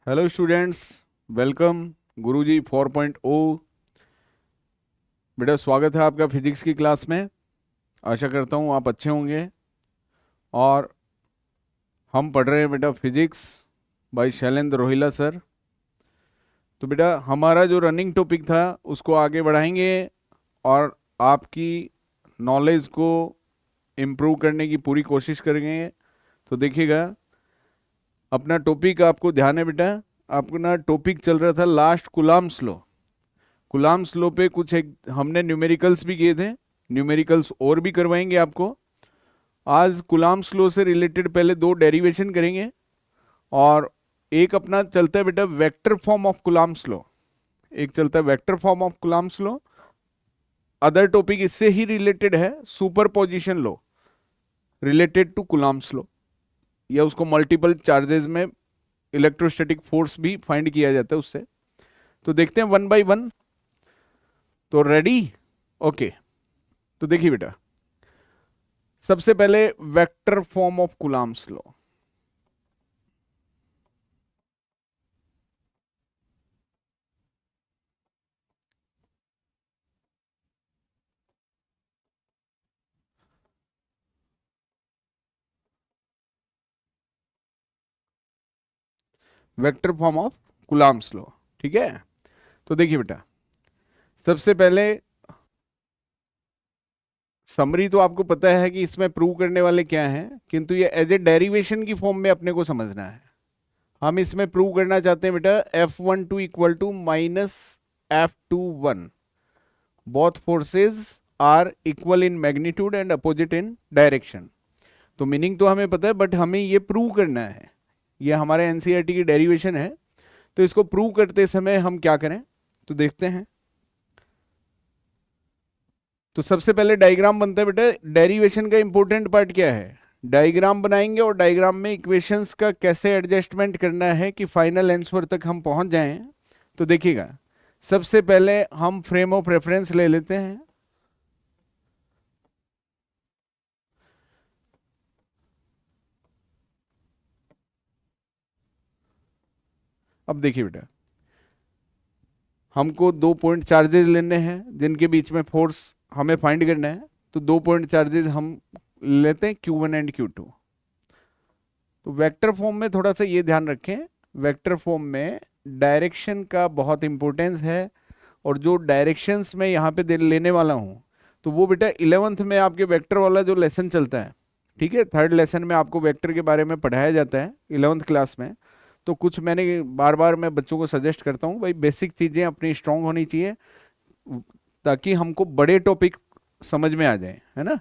Hello students, welcome गुरुजी 4.0। बेटा स्वागत है आपका फिजिक्स की क्लास में। आशा करता हूँ आप अच्छे होंगे। और हम पढ़ रहे हैं बेटा physics by Shailendra Rohila sir. तो बेटा हमारा जो रनिंग टॉपिक था उसको आगे बढ़ाएंगे और आपकी नॉलेज को इम्प्रूव करने की पूरी कोशिश करेंगे। तो देखिएगा, अपना टॉपिक आपको ध्यान है बेटा। अपना टॉपिक चल रहा था last Coulomb's law. Coulomb's law पे कुछ एक हमने न्यूमेरिकल्स भी किए थे, न्यूमेरिकल्स और भी करवाएंगे आपको। आज कूलम्ब्स लॉ से रिलेटेड पहले दो डेरिवेशन करेंगे और एक अपना चलता है बेटा vector form of Coulomb's law. एक चलता है vector form of Coulomb's law. Other topic इससे ही रिलेटेड है, superposition law related to Coulomb's law, या उसको मल्टीपल चार्जेस में इलेक्ट्रोस्टैटिक फोर्स भी फाइंड किया जाता है उससे। तो देखते हैं वन बाय वन। तो रेडी? ओके। तो देखिए बेटा, सबसे पहले vector form of Coulomb's law. Vector form of Coulomb's law, ठीक है। तो देखिए बेटा, सबसे पहले समरी तो आपको पता है कि इसमें प्रूव करने वाले क्या हैं, किंतु ये एज ए डेरिवेशन की फॉर्म में अपने को समझना है। हम इसमें प्रूव करना चाहते हैं बेटा F12 equal to minus F21, both forces are equal in magnitude and opposite in direction. तो मीनिंग तो हमें पता है, बट हमें ये प्रूव करना है। ये हमारे एनसीईआरटी की डेरिवेशन है। तो इसको प्रूव करते समय हम क्या करें, तो देखते हैं। तो सबसे पहले डायग्राम बनता है बेटा। डेरिवेशन का इंपॉर्टेंट पार्ट क्या है? डायग्राम बनाएंगे और डायग्राम में इक्वेशंस का कैसे एडजस्टमेंट करना है कि फाइनल आंसर तक हम पहुंच जाएं। तो देखिएगा, सबसे पहले हम फ्रेम ऑफ रेफरेंस ले लेते हैं। अब देखिए बेटा, हमको दो पॉइंट चार्जेस लेने हैं जिनके बीच में फोर्स हमें फाइंड करना है। तो दो पॉइंट चार्जेस हम लेते हैं Q1 एंड Q2। तो वेक्टर फॉर्म में थोड़ा सा ये ध्यान रखें, वेक्टर फॉर्म में डायरेक्शन का बहुत इंपॉर्टेंस है। और जो डायरेक्शंस में यहाँ पे लेने वाला हूँ, तो वो बेटा 11th में आपके वेक्टर वाला जो लेसन चलता है, ठीक है, थर्ड लेसन में आपको वेक्टर के बारे में पढ़ाया जाता है 11th क्लास में। तो कुछ मैंने बार बार मैं बच्चों को सजेस्ट करता हूँ, भाई बेसिक चीज़ें अपनी स्ट्रांग होनी चाहिए ताकि हमको बड़े टॉपिक समझ में आ जाए, है ना।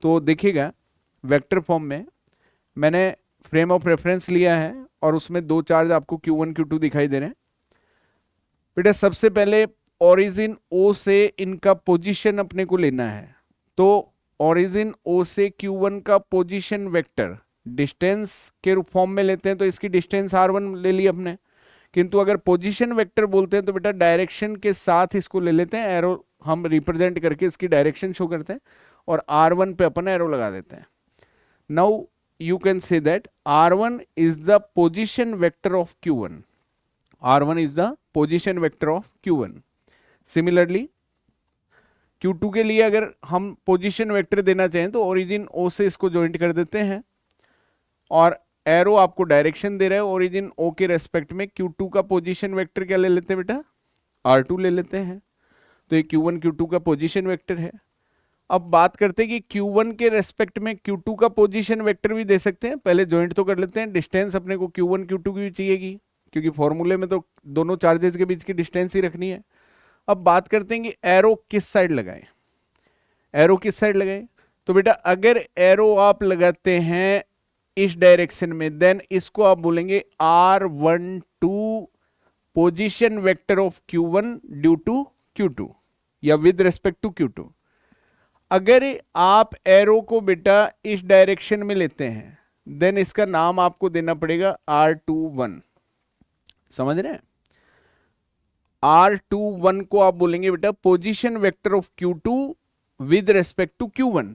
तो देखिएगा, वेक्टर फॉर्म में मैंने फ्रेम ऑफ रेफरेंस लिया है और उसमें दो चार्ज आपको Q1 Q2 दिखाई दे रहे हैं। बेटा सबसे पहले ओरिजिन O से इनका पोजीशन अपने को लेना है। तो ओरिजिन O से Q1 का पोजीशन वेक्टर डिस्टेंस के फॉर्म में लेते हैं, तो इसकी डिस्टेंस R1 ले ली अपने। किंतु अगर पोजीशन वेक्टर बोलते हैं तो बेटा डायरेक्शन के साथ इसको ले लेते हैं, एरो हम रिप्रेजेंट करके इसकी डायरेक्शन शो करते हैं और R1 पे अपन एरो लगा देते हैं। Now you can say that R1 is the position vector of Q1. R1 is the position vector of Q1. Similarly, Q2 के लिए अगर हम पोजीशन वेक्टर देना चाहें तो ओरिजिन O से इसको ज्वाइंट कर देते हैं और एरो आपको डायरेक्शन दे रहा है ओरिजिन O के रेस्पेक्ट में। Q2 का पोजीशन वेक्टर क्या ले लेते हैं बेटा? R2 ले लेते हैं। तो ये Q1 Q2 का पोजीशन वेक्टर है। अब बात करते हैं कि Q1 के रेस्पेक्ट में Q2 का पोजीशन वेक्टर भी दे सकते हैं। पहले ज्वाइंट तो कर लेते हैं, डिस्टेंस अपने को Q1 Q2 की भी चाहिएगी, क्योंकि फॉर्मूले में तो दोनों चार्जेस के बीच की डिस्टेंस ही रखनी है। अब बात करते हैं कि एरो किस साइड लगाएं। एरो किस साइड लगाएं? तो बेटा अगर एरो आप लगाते हैं इस डायरेक्शन में, देन इसको आप बोलेंगे R12 position vector of Q1 due to Q2 या विद रेस्पेक्ट टू Q2। अगर आप एरो को बेटा इस डायरेक्शन में लेते हैं, देन इसका नाम आपको देना पड़ेगा R21। समझ रहे हैं? R21 को आप बोलेंगे बेटा position vector of Q2 with respect to Q1,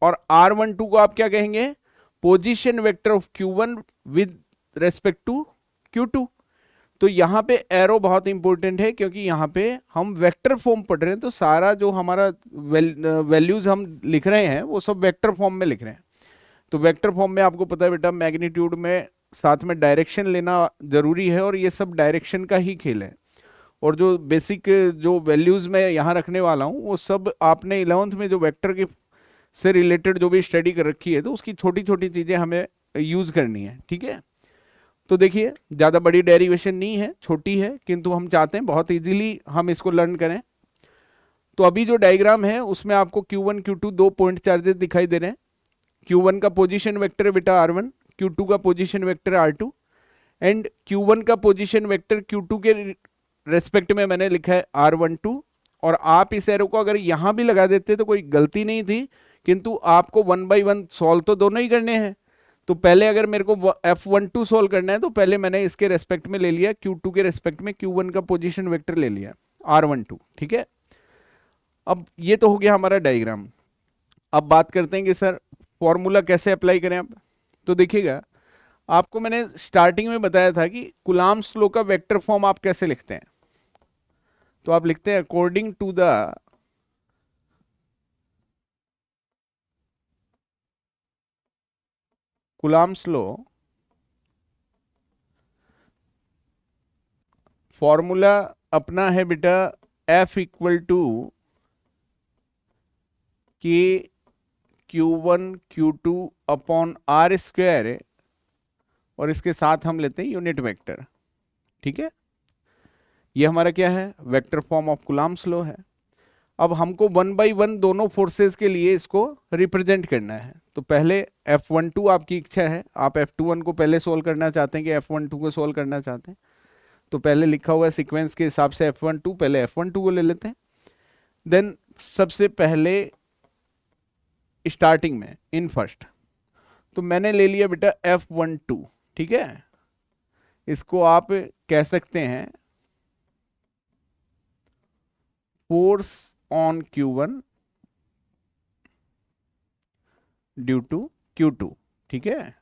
और R12 को आप क्या कहेंगे? Position vector of Q1 with respect to Q2। तो यहाँ पे एरो बहुत इंपॉर्टेंट है, क्योंकि यहाँ पे हम वेक्टर फॉर्म पढ़ रहे हैं, तो सारा जो हमारा वैल्यूज हम लिख रहे हैं वो सब वेक्टर फॉर्म में लिख रहे हैं। तो वेक्टर फॉर्म में आपको पता है बेटा, मैग्नीट्यूड में साथ में डायरेक्शन लेना जरूरी है, और ये सब डायरेक्शन का ही खेल है। और जो बेसिक जो वैल्यूज मैं यहाँ रखने वाला हूँ वो सब आपने 11th में जो वेक्टर के से रिलेटेड जो भी स्टडी कर रखी है, तो उसकी छोटी छोटी चीजें हमें यूज करनी है, ठीक है। तो देखिए, ज़्यादा बड़ी डेरिवेशन नहीं है, छोटी है, किंतु हम चाहते हैं बहुत इजीली हम इसको लर्न करें। तो अभी जो डायग्राम है उसमें आपको Q1 Q2 दो पॉइंट चार्जेस दिखाई दे रहे हैं। Q1 का पोजीशन वेक्टर है बेटा R1, Q2 का position vector R2, and Q1 का पोजीशन वेक्टर Q2 के रेस्पेक्ट में मैंने लिखा है R12। और आप इस एरो को अगर यहां भी लगा देते तो कोई गलती नहीं थी, किंतु आपको 1 बाई 1 सॉल्व तो दोनों ही करने हैं। तो पहले अगर मेरे को F12 सॉल्व करना है तो पहले मैंने इसके रेस्पेक्ट में ले लिया, Q2 के रेस्पेक्ट में Q1 का पोजीशन वेक्टर ले लिया R12, ठीक है। अब ये तो हो गया हमारा डायग्राम। अब बात करते हैं कि सर फॉर्मूला कैसे अप्लाई करें। अब तो देखिएगा, आपको मैंने स्टार्टिंग में बताया था कि कुलाम्ब्स लॉ का वेक्टर फॉर्म आप कैसे लिखते हैं। तो आप लिखते हैं according to the Coulomb's law, formula अपना है बेटा F इक्वल टू के Q1 Q2 upon R square, और इसके साथ हम लेते हैं यूनिट वेक्टर, ठीक है। ये हमारा क्या है, vector form of Coulomb's law है। अब हमको 1 बाई 1 दोनों फोर्सेस के लिए इसको रिप्रेजेंट करना है। तो पहले F12 आपकी इच्छा है, आप F21 को पहले सोल्व करना चाहते हैं कि F12 को सोल्व करना चाहते हैं, तो पहले लिखा हुआ है सीक्वेंस के हिसाब से F12, पहले F12 को ले लेते हैं। देन सबसे पहले स्टार्टिंग में इन फर्स्ट, तो मैंने ले लिया बेटा F12, ठीक है। इसको आप कह सकते हैं force on Q1 due to Q2, ठीक है।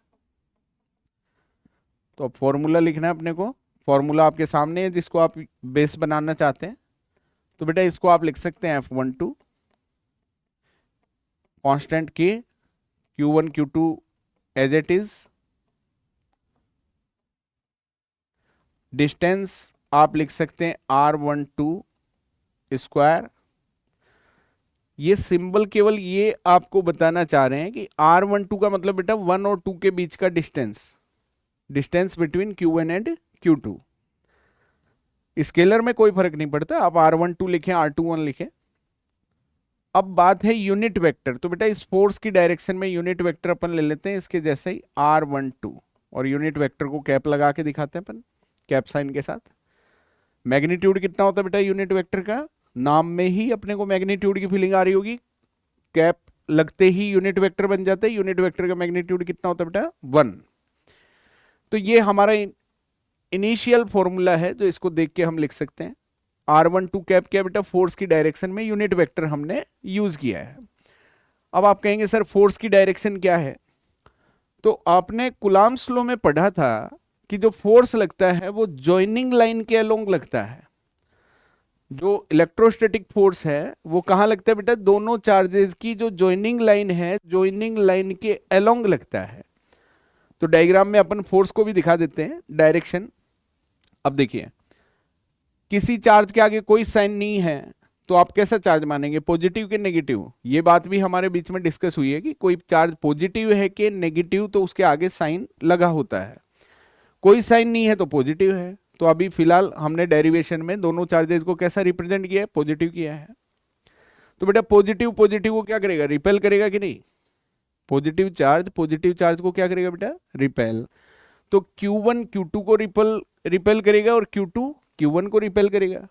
तो अब फॉर्मूला लिखना है अपने को। फॉर्मूला आपके सामने है जिसको आप बेस बनाना चाहते हैं। तो बेटा इसको आप लिख सकते हैं F12 कांस्टेंट के Q1 Q2 as it is, distance आप लिख सकते हैं R12 स्क्वायर। ये सिंबल केवल ये आपको बताना चाह रहे हैं कि R12 का मतलब बेटा 1 और 2 के बीच का distance, distance between Q1 and Q2। Scalar में कोई फर्क नहीं पड़ता, आप R12 लिखें R21 लिखें। अब बात है यूनिट वेक्टर। तो बेटा इस फोर्स की डायरेक्शन में यूनिट वेक्टर अपन ले लेते हैं इसके जैसे ही R12, और यूनिट वेक्टर को कैप लगा के दिखाते हैं अपन, कैप साइन के साथ। मैग्नीट्यूड कितना होता है बेटा यूनिट वेक्टर का, नाम में ही अपने को मैग्नीट्यूड की फीलिंग आ रही होगी। कैप लगते ही यूनिट वेक्टर बन जाते हैं। यूनिट वेक्टर का मैग्नीट्यूड कितना होता है बेटा 1। तो ये हमारा इनिशियल फॉर्मूला है, जो इसको देख के हम लिख सकते हैं। R12 कैप क्या बेटा, फोर्स की डायरेक्शन में यूनिट वेक्टर हमने यूज किया है। अब आप कहेंगे सर फोर्स की डायरेक्शन क्या है। तो आपने कुलाम्ब्स लॉ में पढ़ा था कि जो फोर्स लगता है वो जॉइनिंग लाइन के अलोंग लगता है। जो इलेक्ट्रोस्टैटिक फोर्स है वो कहां लगता है बेटा, दोनों चार्जेस की जो जॉइनिंग लाइन है, जॉइनिंग लाइन के अलोंग लगता है। तो डायग्राम में अपन फोर्स को भी दिखा देते हैं, डायरेक्शन। अब देखिए, किसी चार्ज के आगे कोई साइन नहीं है तो आप कैसा चार्ज मानेंगे, पॉजिटिव के नेगेटिव। ये बात भी हमारे बीच में डिस्कस हुई है कि कोई चार्ज पॉजिटिव है कि नेगेटिव, तो उसके आगे साइन लगा होता है। कोई साइन नहीं है तो पॉजिटिव है। तो अभी फिलहाल हमने डेरिवेशन में दोनों चार्जेस को कैसा रिप्रेजेंट किया है, पॉजिटिव किया है। तो बेटा पॉजिटिव पॉजिटिव को क्या करेगा, रिपेल करेगा कि नहीं। पॉजिटिव चार्ज को क्या करेगा बेटा, रिपेल। तो Q1 Q2 को रिपेल करेगा और Q2 Q1 को रिपेल करेगा।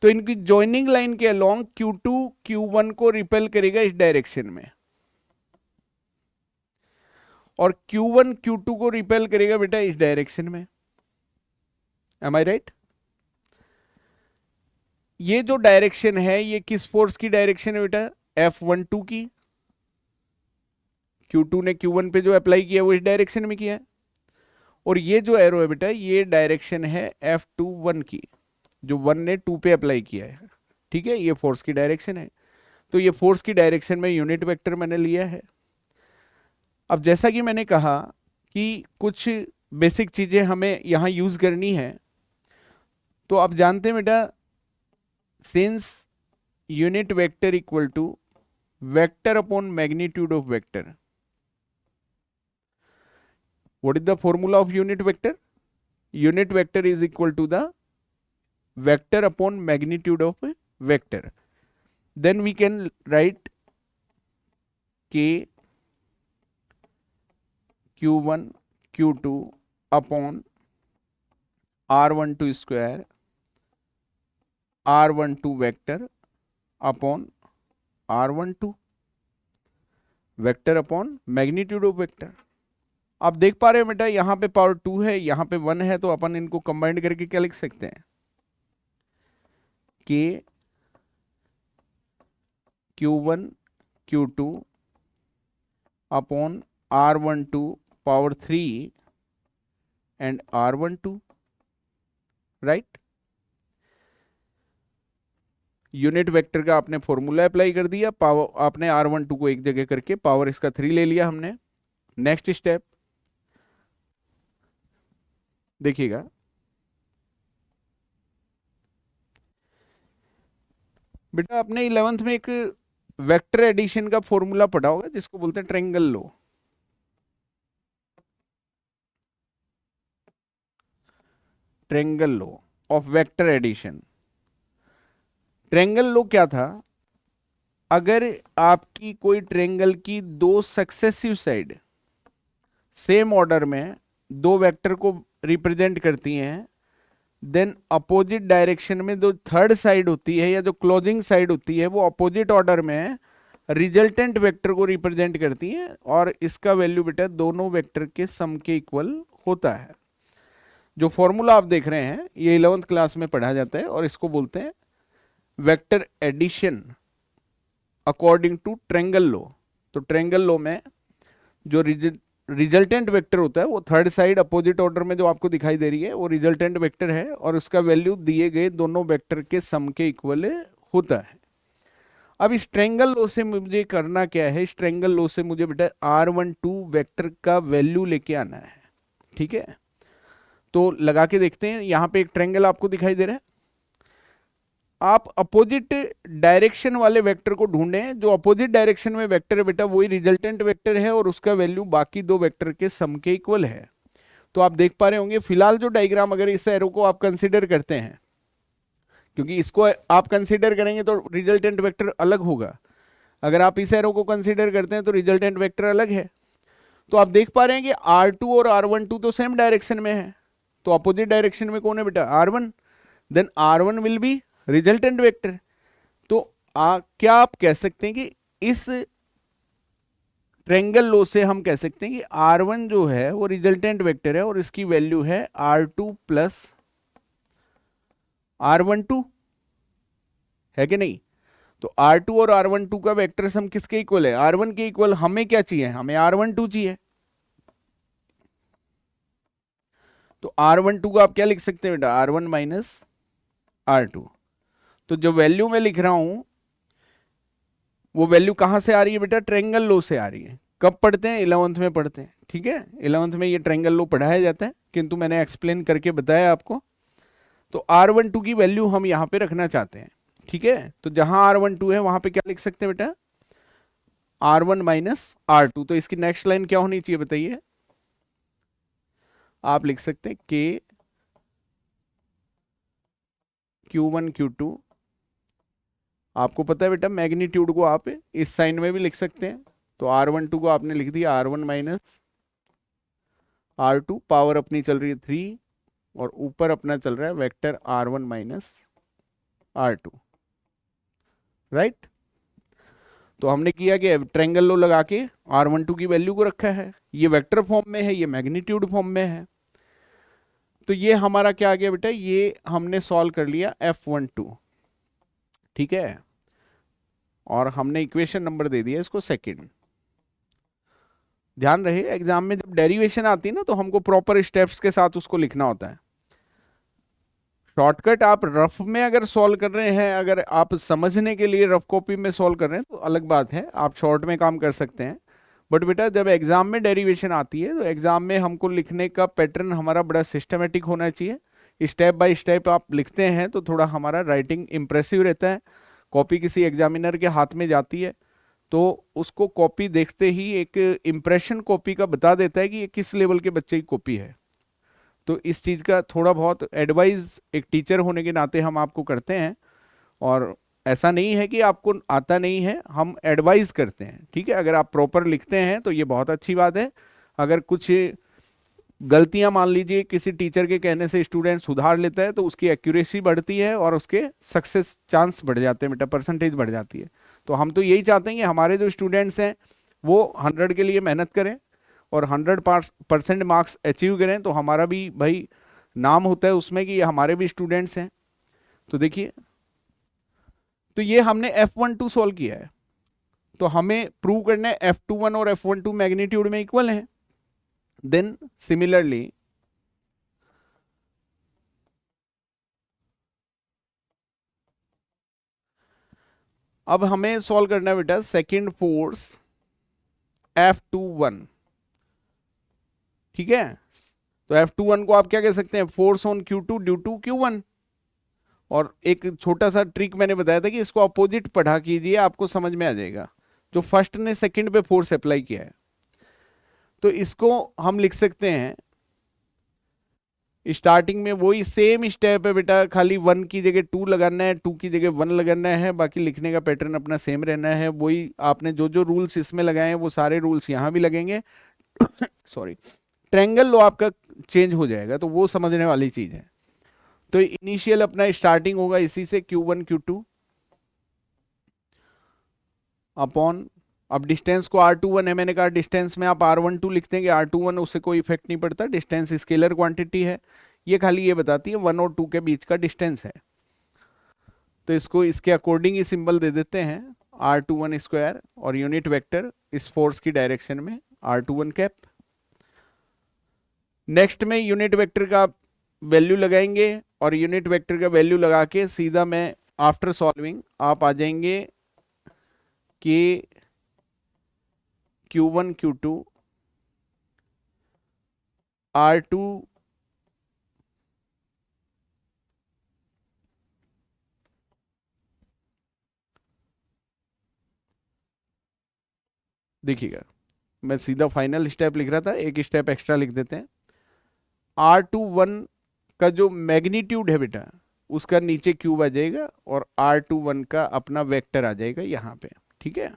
तो इनकी जॉइनिंग लाइन के अलोंग Q2 Q1 को रिपेल करेगा इस डायरेक्शन में, और Q1 Q2 को रिपेल करेगा बेटा इस डायरेक्शन में। एम आई राइट। ये जो डायरेक्शन है ये किस फोर्स की डायरेक्शन है बेटा, F12 की। Q2 ने Q1 पे जो अप्लाई किया वो इस डायरेक्शन में किया है, और ये जो एरो है बेटा ये डायरेक्शन है F21 की, जो 1 ने 2 पे अप्लाई किया है, ठीक है, ये फोर्स की डायरेक्शन है। तो ये फोर्स की डायरेक्शन में यूनिट वेक्टर मैंने लिया है। अब जैसा कि मैंने कहा कि कुछ बेसिक चीजें हमें यहां यूज करनी है, तो आप जानते हैं बेटा, since unit vector equal to vector upon magnitude of vector, what is the formula of unit vector? Unit vector is equal to the vector upon magnitude of a vector. Then we can write k q1 q2 upon r12 square r12 vector upon r12 vector upon magnitude of vector. आप देख पा रहे हो बेटा यहां पे power 2 है, यहां पे 1 है, तो अपन इनको कंबाइंड करके क्या लिख सकते हैं, k q1 q2 upon r12 power 3 and r12, right. Unit vector का आपने फॉर्मूला अप्लाई कर दिया, पावर आपने r12 को एक जगह करके पावर इसका 3 ले लिया हमने। नेक्स्ट स्टेप देखिएगा, बेटा आपने 11th में एक वेक्टर एडिशन का फॉर्मूला पढ़ा होगा जिसको बोलते हैं triangle law. Triangle law of vector addition. Triangle law क्या था, अगर आपकी कोई ट्रायंगल की दो सक्सेसिव साइड सेम ऑर्डर में दो वेक्टर को रिप्रेजेंट करती हैं, देन अपोजिट डायरेक्शन में जो थर्ड साइड होती है या जो क्लोजिंग साइड होती है वो अपोजिट ऑर्डर में रिजल्टेंट वेक्टर को रिप्रेजेंट करती है, और इसका वैल्यू बेटा दोनों वेक्टर के सम के इक्वल होता है। जो फॉर्मूला आप देख रहे हैं ये 11th क्लास में पढ़ा जाता है और इसको बोलते हैं vector addition according to triangle law. तो ट्रायंगल लॉ में जो रिजल्टेंट वेक्टर होता है वो थर्ड साइड अपोजिट ऑर्डर में जो आपको दिखाई दे रही है वो रिजल्टेंट वेक्टर है, और उसका वैल्यू दिए गए दोनों वेक्टर के सम के इक्वल होता है। अब इस ट्रायंगल लॉ से मुझे करना क्या है, इस ट्रायंगल लॉ से मुझे बेटा r12 वेक्टर का वैल्यू लेके आना है, ठीक है। तो लगा के देखते हैं, यहां पे एक ट्रायंगल आपको दिखाई दे रहा है, आप अपोजिट डायरेक्शन वाले वेक्टर को ढूंढें, जो अपोजिट डायरेक्शन में वेक्टर है बेटा वही रिजल्टेंट वेक्टर है और उसका वैल्यू बाकी दो वेक्टर के सम के इक्वल है। तो आप देख पा रहे होंगे फिलहाल जो डायग्राम, अगर इस एरो को आप कंसीडर करते हैं, क्योंकि इसको आप कंसीडर करेंगे तो रिजल्टेंट वेक्टर अलग होगा, अगर आप इस एरो को कंसीडर करते हैं तो रिजल्टेंट वेक्टर अलग है। तो आप देख पा रहे हैं कि r2 और r12 तो सेम डायरेक्शन में है, तो अपोजिट डायरेक्शन में कौन है बेटा, r1, then r1 will be resultant vector. तो क्या आप कह सकते हैं कि इस ट्रायंगल लॉ से हम कह सकते हैं कि r1 जो है वो रिजल्टेंट वेक्टर है और इसकी वैल्यू है r2 प्लस r12, है कि नहीं। तो r2 और r12 का वेक्टर सम किसके इक्वल है, r1 के इक्वल। हमें क्या चाहिए, हमें r12 चाहिए। तो r12 को आप क्या लिख सकते हैं बेटा, r1 माइनस r2। तो जो वैल्यू मैं लिख रहा हूं वो वैल्यू कहां से आ रही है बेटा, ट्रायंगल लॉ से आ रही है। कब पढ़ते हैं, 11th में पढ़ते हैं, ठीक है। 11th में ये ट्रायंगल लॉ पढ़ाया जाता है, किंतु मैंने एक्सप्लेन करके बताया आपको। तो r12 की वैल्यू हम यहां पे रखना चाहते हैं, ठीक है। तो जहां r12 है वहां पे क्या लिख सकते हैं बेटा, r1 माइनस r2। तो इसकी नेक्स्ट लाइन क्या होनी चाहिए बताइए, आप लिख सकते हैं k q1 q2। आपको पता है बेटा मैग्नीट्यूड को आप इस साइन में भी लिख सकते हैं, तो r12 को आपने लिख दिया r1 माइनस r2, पावर अपनी चल रही है 3 और ऊपर अपना चल रहा है vector r1 minus r2, right. तो हमने किया कि ट्रायंगल लॉ लगा के r12 की वैल्यू को रखा है, ये वेक्टर फॉर्म में है, ये मैग्नीट्यूड फॉर्म में है। तो ये हमारा क्या आ गया बेटा, ये हमने सॉल्व कर लिया F12, ठीक है, और हमने इक्वेशन नंबर दे दिया इसको सेकंड। ध्यान रहे एग्जाम में जब डेरिवेशन आती है ना तो हमको प्रॉपर स्टेप्स के साथ उसको लिखना होता है। शॉर्टकट आप रफ में अगर सॉल्व कर रहे हैं, अगर आप समझने के लिए रफ कॉपी में सॉल्व कर रहे हैं तो अलग बात है, आप शॉर्ट में काम कर सकते हैं। बट बेटा जब एग्जाम में डेरिवेशन आती है तो एग्जाम में हमको लिखने का पैटर्न हमारा बड़ा सिस्टमेटिक होना चाहिए। स्टेप बाय स्टेप आप लिखते हैं तो थोड़ा हमारा राइटिंग इंप्रेसिव रहता है। कॉपी किसी एग्जामिनर के हाथ में जाती है तो उसको कॉपी देखते ही एक इम्प्रेशन कॉपी का बता देता है कि ये किस लेवल के बच्चे की कॉपी है। तो इस चीज़ का थोड़ा बहुत एडवाइस एक टीचर होने के नाते हम आपको करते हैं, और ऐसा नहीं है कि आपको आता नहीं है, हम एडवाइस करते हैं। ठीक है, अगर आप प्रॉपर लिखते हैं तो ये बहुत अच्छी बात है। अगर कुछ गलतियां मान लीजिए किसी टीचर के कहने से स्टूडेंट सुधार लेता है तो उसकी एक्यूरेसी बढ़ती है और उसके सक्सेस चांस बढ़ जाते हैं बेटा, परसेंटेज बढ़ जाती है। तो हम तो यही चाहते हैं कि हमारे जो स्टूडेंट्स हैं वो 100 के लिए मेहनत करें और 100% मार्क्स अचीव करें, तो हमारा भी भाई नाम होता है उसमें कि ये हमारे भी स्टूडेंट्स हैं। तो देखिए, तो ये हमने F12 सॉल्व किया है, तो हमें प्रूव करना है F21 और F12 मैग्नीट्यूड में इक्वल हैं। देन सिमिलरली अब हमें सॉल्व करना है बेटा सेकेंड फोर्स F21। ठीक है, तो F21 को आप क्या कह सकते हैं, force on Q2 due to Q1। और एक छोटा सा ट्रिक मैंने बताया था कि इसको अपोजिट पढ़ा कीजिए, आपको समझ में आ जाएगा। जो फर्स्ट ने सेकंड पे फोर्स अप्लाई किया है, तो इसको हम लिख सकते हैं स्टार्टिंग में वही सेम स्टेप है बेटा, खाली 1 की जगह 2 लगाना है, 2 की जगह 1 लगाना है, बाकी लिखने का पैटर्न अपना सेम रहना है। वही आपने जो जो रूल्स इसमें लगाए हैं वो सारे रूल्स यहाँ भी लगेंगे। सॉरी, ट्रायंगल लो आपका चेंज हो जाएगा, तो वो समझने वाली चीज है। तो इनिशियल अपना स्टार्टिंग होगा इसी से Q1 Q2 अपॉन, अब डिस्टेंस को R21 है, मैंने कहा डिस्टेंस में आप R12 लिख देंगे, R21 उससे कोई इफेक्ट नहीं पड़ता, डिस्टेंस स्केलर क्वांटिटी है, ये खाली ये बताती है 1 और 2 के बीच का डिस्टेंस है। तो इसको इसके अकॉर्डिंग ही सिंबल दे देते हैं R21 स्क्वायर, और यूनिट वेक्टर इस फोर्स की डायरेक्शन में R21 कैप। नेक्स्ट में यूनिट वेक्टर का वैल्यू लगाएंगे, और यूनिट वेक्टर का वैल्यू लगा के सीधा मैं आफ्टर सॉल्विंग आप आ जाएंगे कि Q1 Q2 R2 देखिएगा, मैं सीधा फाइनल स्टेप लिख रहा था, एक स्टेप एक्स्ट्रा लिख देते हैं। R21 का जो मैग्नीट्यूड है बेटा उसका नीचे क्यूब आ जाएगा, और R21 का अपना वेक्टर आ जाएगा यहाँ पे। ठीक है,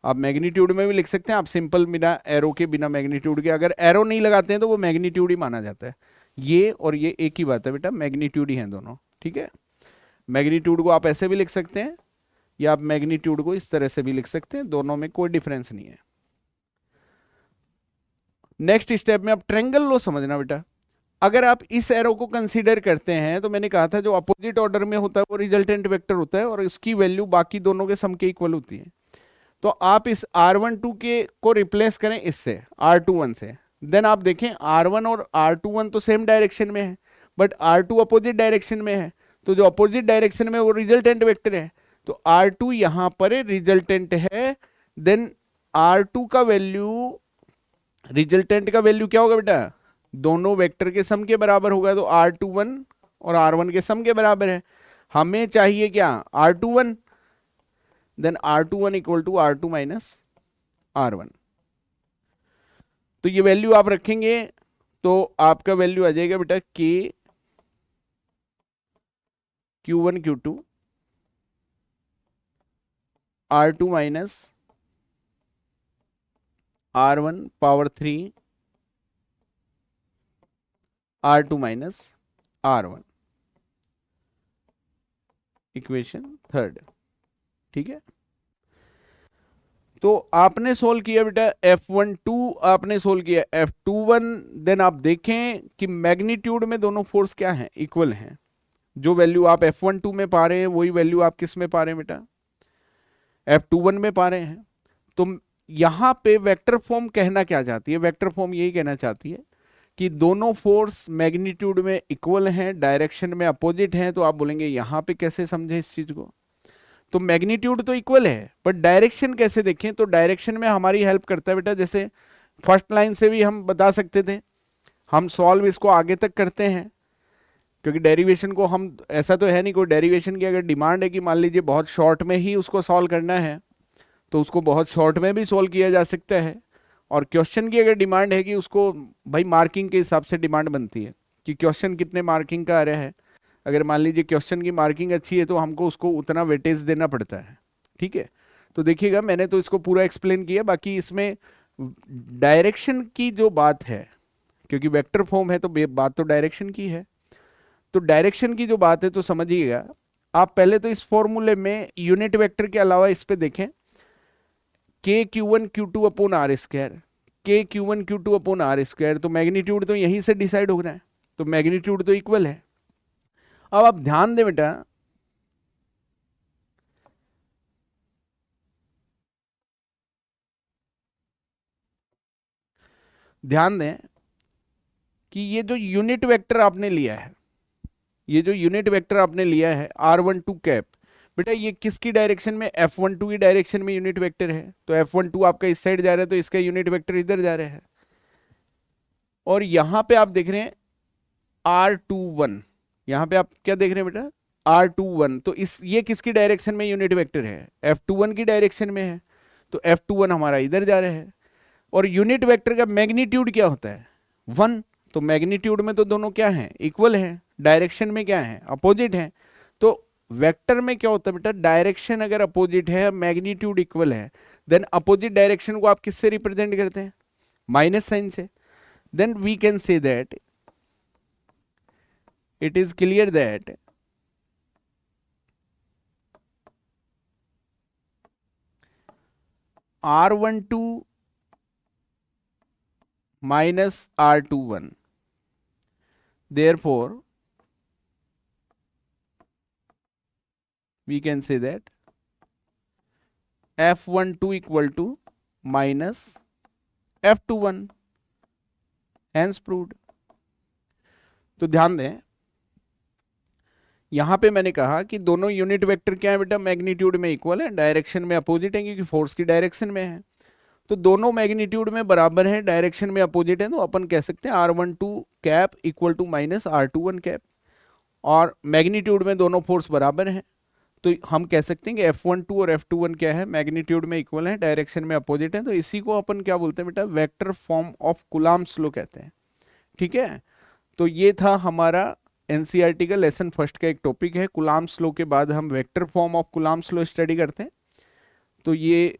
आप मैग्नीट्यूड में भी लिख सकते हैं, आप सिंपल बिना एरो के, बिना मैग्नीट्यूड के, अगर एरो नहीं लगाते हैं तो वो मैग्नीट्यूड ही माना जाता है। ये और ये एक ही बात है बेटा, मैग्नीट्यूड ही है दोनों। ठीक है, मैग्नीट्यूड को आप ऐसे भी लिख सकते हैं या आप मैग्नीट्यूड को इस तरह से भी लिख सकते हैं, दोनों में कोई डिफरेंस नहीं है। नेक्स्ट स्टेप में आप ट्रायंगल लो समझना बेटा। अगर आप इस एरो को कंसीडर करते हैं तो मैंने कहा था जो अपोजिट ऑर्डर में होता है वो रिजल्टेंट वेक्टर होता है, और उसकी वैल्यू बाकी दोनों के सम के इक्वल होती है। तो आप इस R12 के को रिप्लेस करें इससे R21 से, देन आप देखें R1 और R21 तो सेम डायरेक्शन में है, बट R2 अपोजिट डायरेक्शन में है। तो जो अपोजिट डायरेक्शन में वो रिजल्टेंट वेक्टर है, तो R2 यहां पर रिजल्टेंट है। देन R2 का वैल्यू, रिजल्टेंट का वैल्यू क्या होगा बेटा, दोनों वेक्टर के सम के बराबर होगा, तो R21 और R1 के सम के बराबर है। हमें चाहिए क्या, R21, then R21 equal to R2 minus R1। तो ये वैल्यू आप रखेंगे तो आपका वैल्यू आ जाएगा बेटा K Q1 Q2 R2 minus R1 power 3 R2 minus R1, equation third. ठीक है, तो आपने सोल्व किया बेटा F12, आपने सोल्व किया F21। देन आप देखें कि मैग्नीट्यूड में दोनों फोर्स क्या हैं, इक्वल हैं। जो वैल्यू आप F12 में पा रहे हैं वही वैल्यू आप किस में पा रहे हैं बेटा, F21 में पा रहे हैं। तो यहां पे वेक्टर फॉर्म कहना क्या चाहती है? वेक्टर फॉर्म यही कहना चाहती है कि दोनों फोर्स मैग्नीट्यूड में इक्वल हैं, डायरेक्शन में अपोजिट हैं। तो आप बोलेंगे यहां पे कैसे समझे इस चीज को? तो मैग्नीट्यूड तो इक्वल है, बट डायरेक्शन कैसे देखें? तो डायरेक्शन में हमारी हेल्प करता है बेटा, जैसे फर्स्ट लाइन से भी हम बता सकते थे, हम सॉल्व इसको आगे तक करते हैं, क्योंकि डेरिवेशन को हम, ऐसा तो है नहीं कोई डेरिवेशन की अगर डिमांड है कि मान लीजिए बहुत शॉर्ट में ही उसको सॉल्व करना है, तो उसको बहुत शॉर्ट में भी सॉल्व किया जा सकता है। और क्वेश्चन की अगर डिमांड है कि उसको, भाई मार्किंग के हिसाब से डिमांड बनती है कि क्वेश्चन कितने मार्किंग का आ रहा है। अगर मान लीजिए क्वेश्चन की मार्किंग अच्छी है तो हमको उसको उतना वेटेज देना पड़ता है। ठीक है, तो देखिएगा मैंने तो इसको पूरा एक्सप्लेन किया, बाकी इसमें डायरेक्शन की जो बात है, क्योंकि वेक्टर फॉर्म है तो बात तो डायरेक्शन की है, तो डायरेक्शन की जो बात है तो समझिएगा आप पहले तो इस फॉर्मूले में यूनिट वेक्टर के अलावा इस पे देखें, K q one q two upon are square, K q one q two upon are square, तो मैग्नीट्यूड तो यहीं से डिसाइड हो रहा है, तो मैग्नीट्यूड तो इक्वल है। अब आप ध्यान दें बेटा, ध्यान दें कि ये जो यूनिट वेक्टर आपने लिया है, ये जो यूनिट वेक्टर आपने लिया है r12 कैप, बेटा ये किसकी डायरेक्शन में? f12 की डायरेक्शन में यूनिट वेक्टर है, तो f12 आपका इस साइड जा रहा है तो इसका यूनिट वेक्टर इधर जा रहा है। और यहां पे आप देख रहे हैं r21, यहां पे आप क्या देख रहे हैं बेटा? r21, तो इस ये किसकी डायरेक्शन में यूनिट वेक्टर है? f21 की डायरेक्शन में है, तो f21 हमारा इधर जा रहा है। और यूनिट वेक्टर का मैग्नीट्यूड क्या होता है? 1, तो मैग्नीट्यूड में तो दोनों क्या हैं? इक्वल हैं, डायरेक्शन में क्या है? अपोजिट है। तो वेक्टर में क्या होता है बेटा? डायरेक्शन अगर अपोजिट है, मैग्नीट्यूड इक्वल है, देन अपोजिट डायरेक्शन को आप किससे रिप्रेजेंट करते हैं? माइनस साइन से। Then we can say that it is clear that R12 minus R21, therefore we can say that F12 equal to minus F21, hence proved। तो ध्यान दें, यहां पे मैंने कहा कि दोनों यूनिट वेक्टर क्या है बेटा? मैग्नीट्यूड में इक्वल है, डायरेक्शन में अपोजिट है, क्योंकि फोर्स की डायरेक्शन में है। तो दोनों मैग्नीट्यूड में बराबर हैं, डायरेक्शन में अपोजिट है, तो अपन कह सकते हैं R12 cap equal to minus R21 cap. और मैग्नीट्यूड में दोनों फोर्स बराबर हैं, तो हम कह सकते हैं कि F12 और F21 क्या है? मैग्नीट्यूड में इक्वल है, डायरेक्शन में अपोजिट है। तो इसी को अपन क्या बोलते हैं बेटा? Vector form of Coulomb's law कहते हैं। ठीक है, तो ये था हमारा एनसीईआरटी का लेसन फर्स्ट का एक टॉपिक है। कूलम्ब्स लॉ के बाद हम vector form of Coulomb's law study करते हैं। तो ये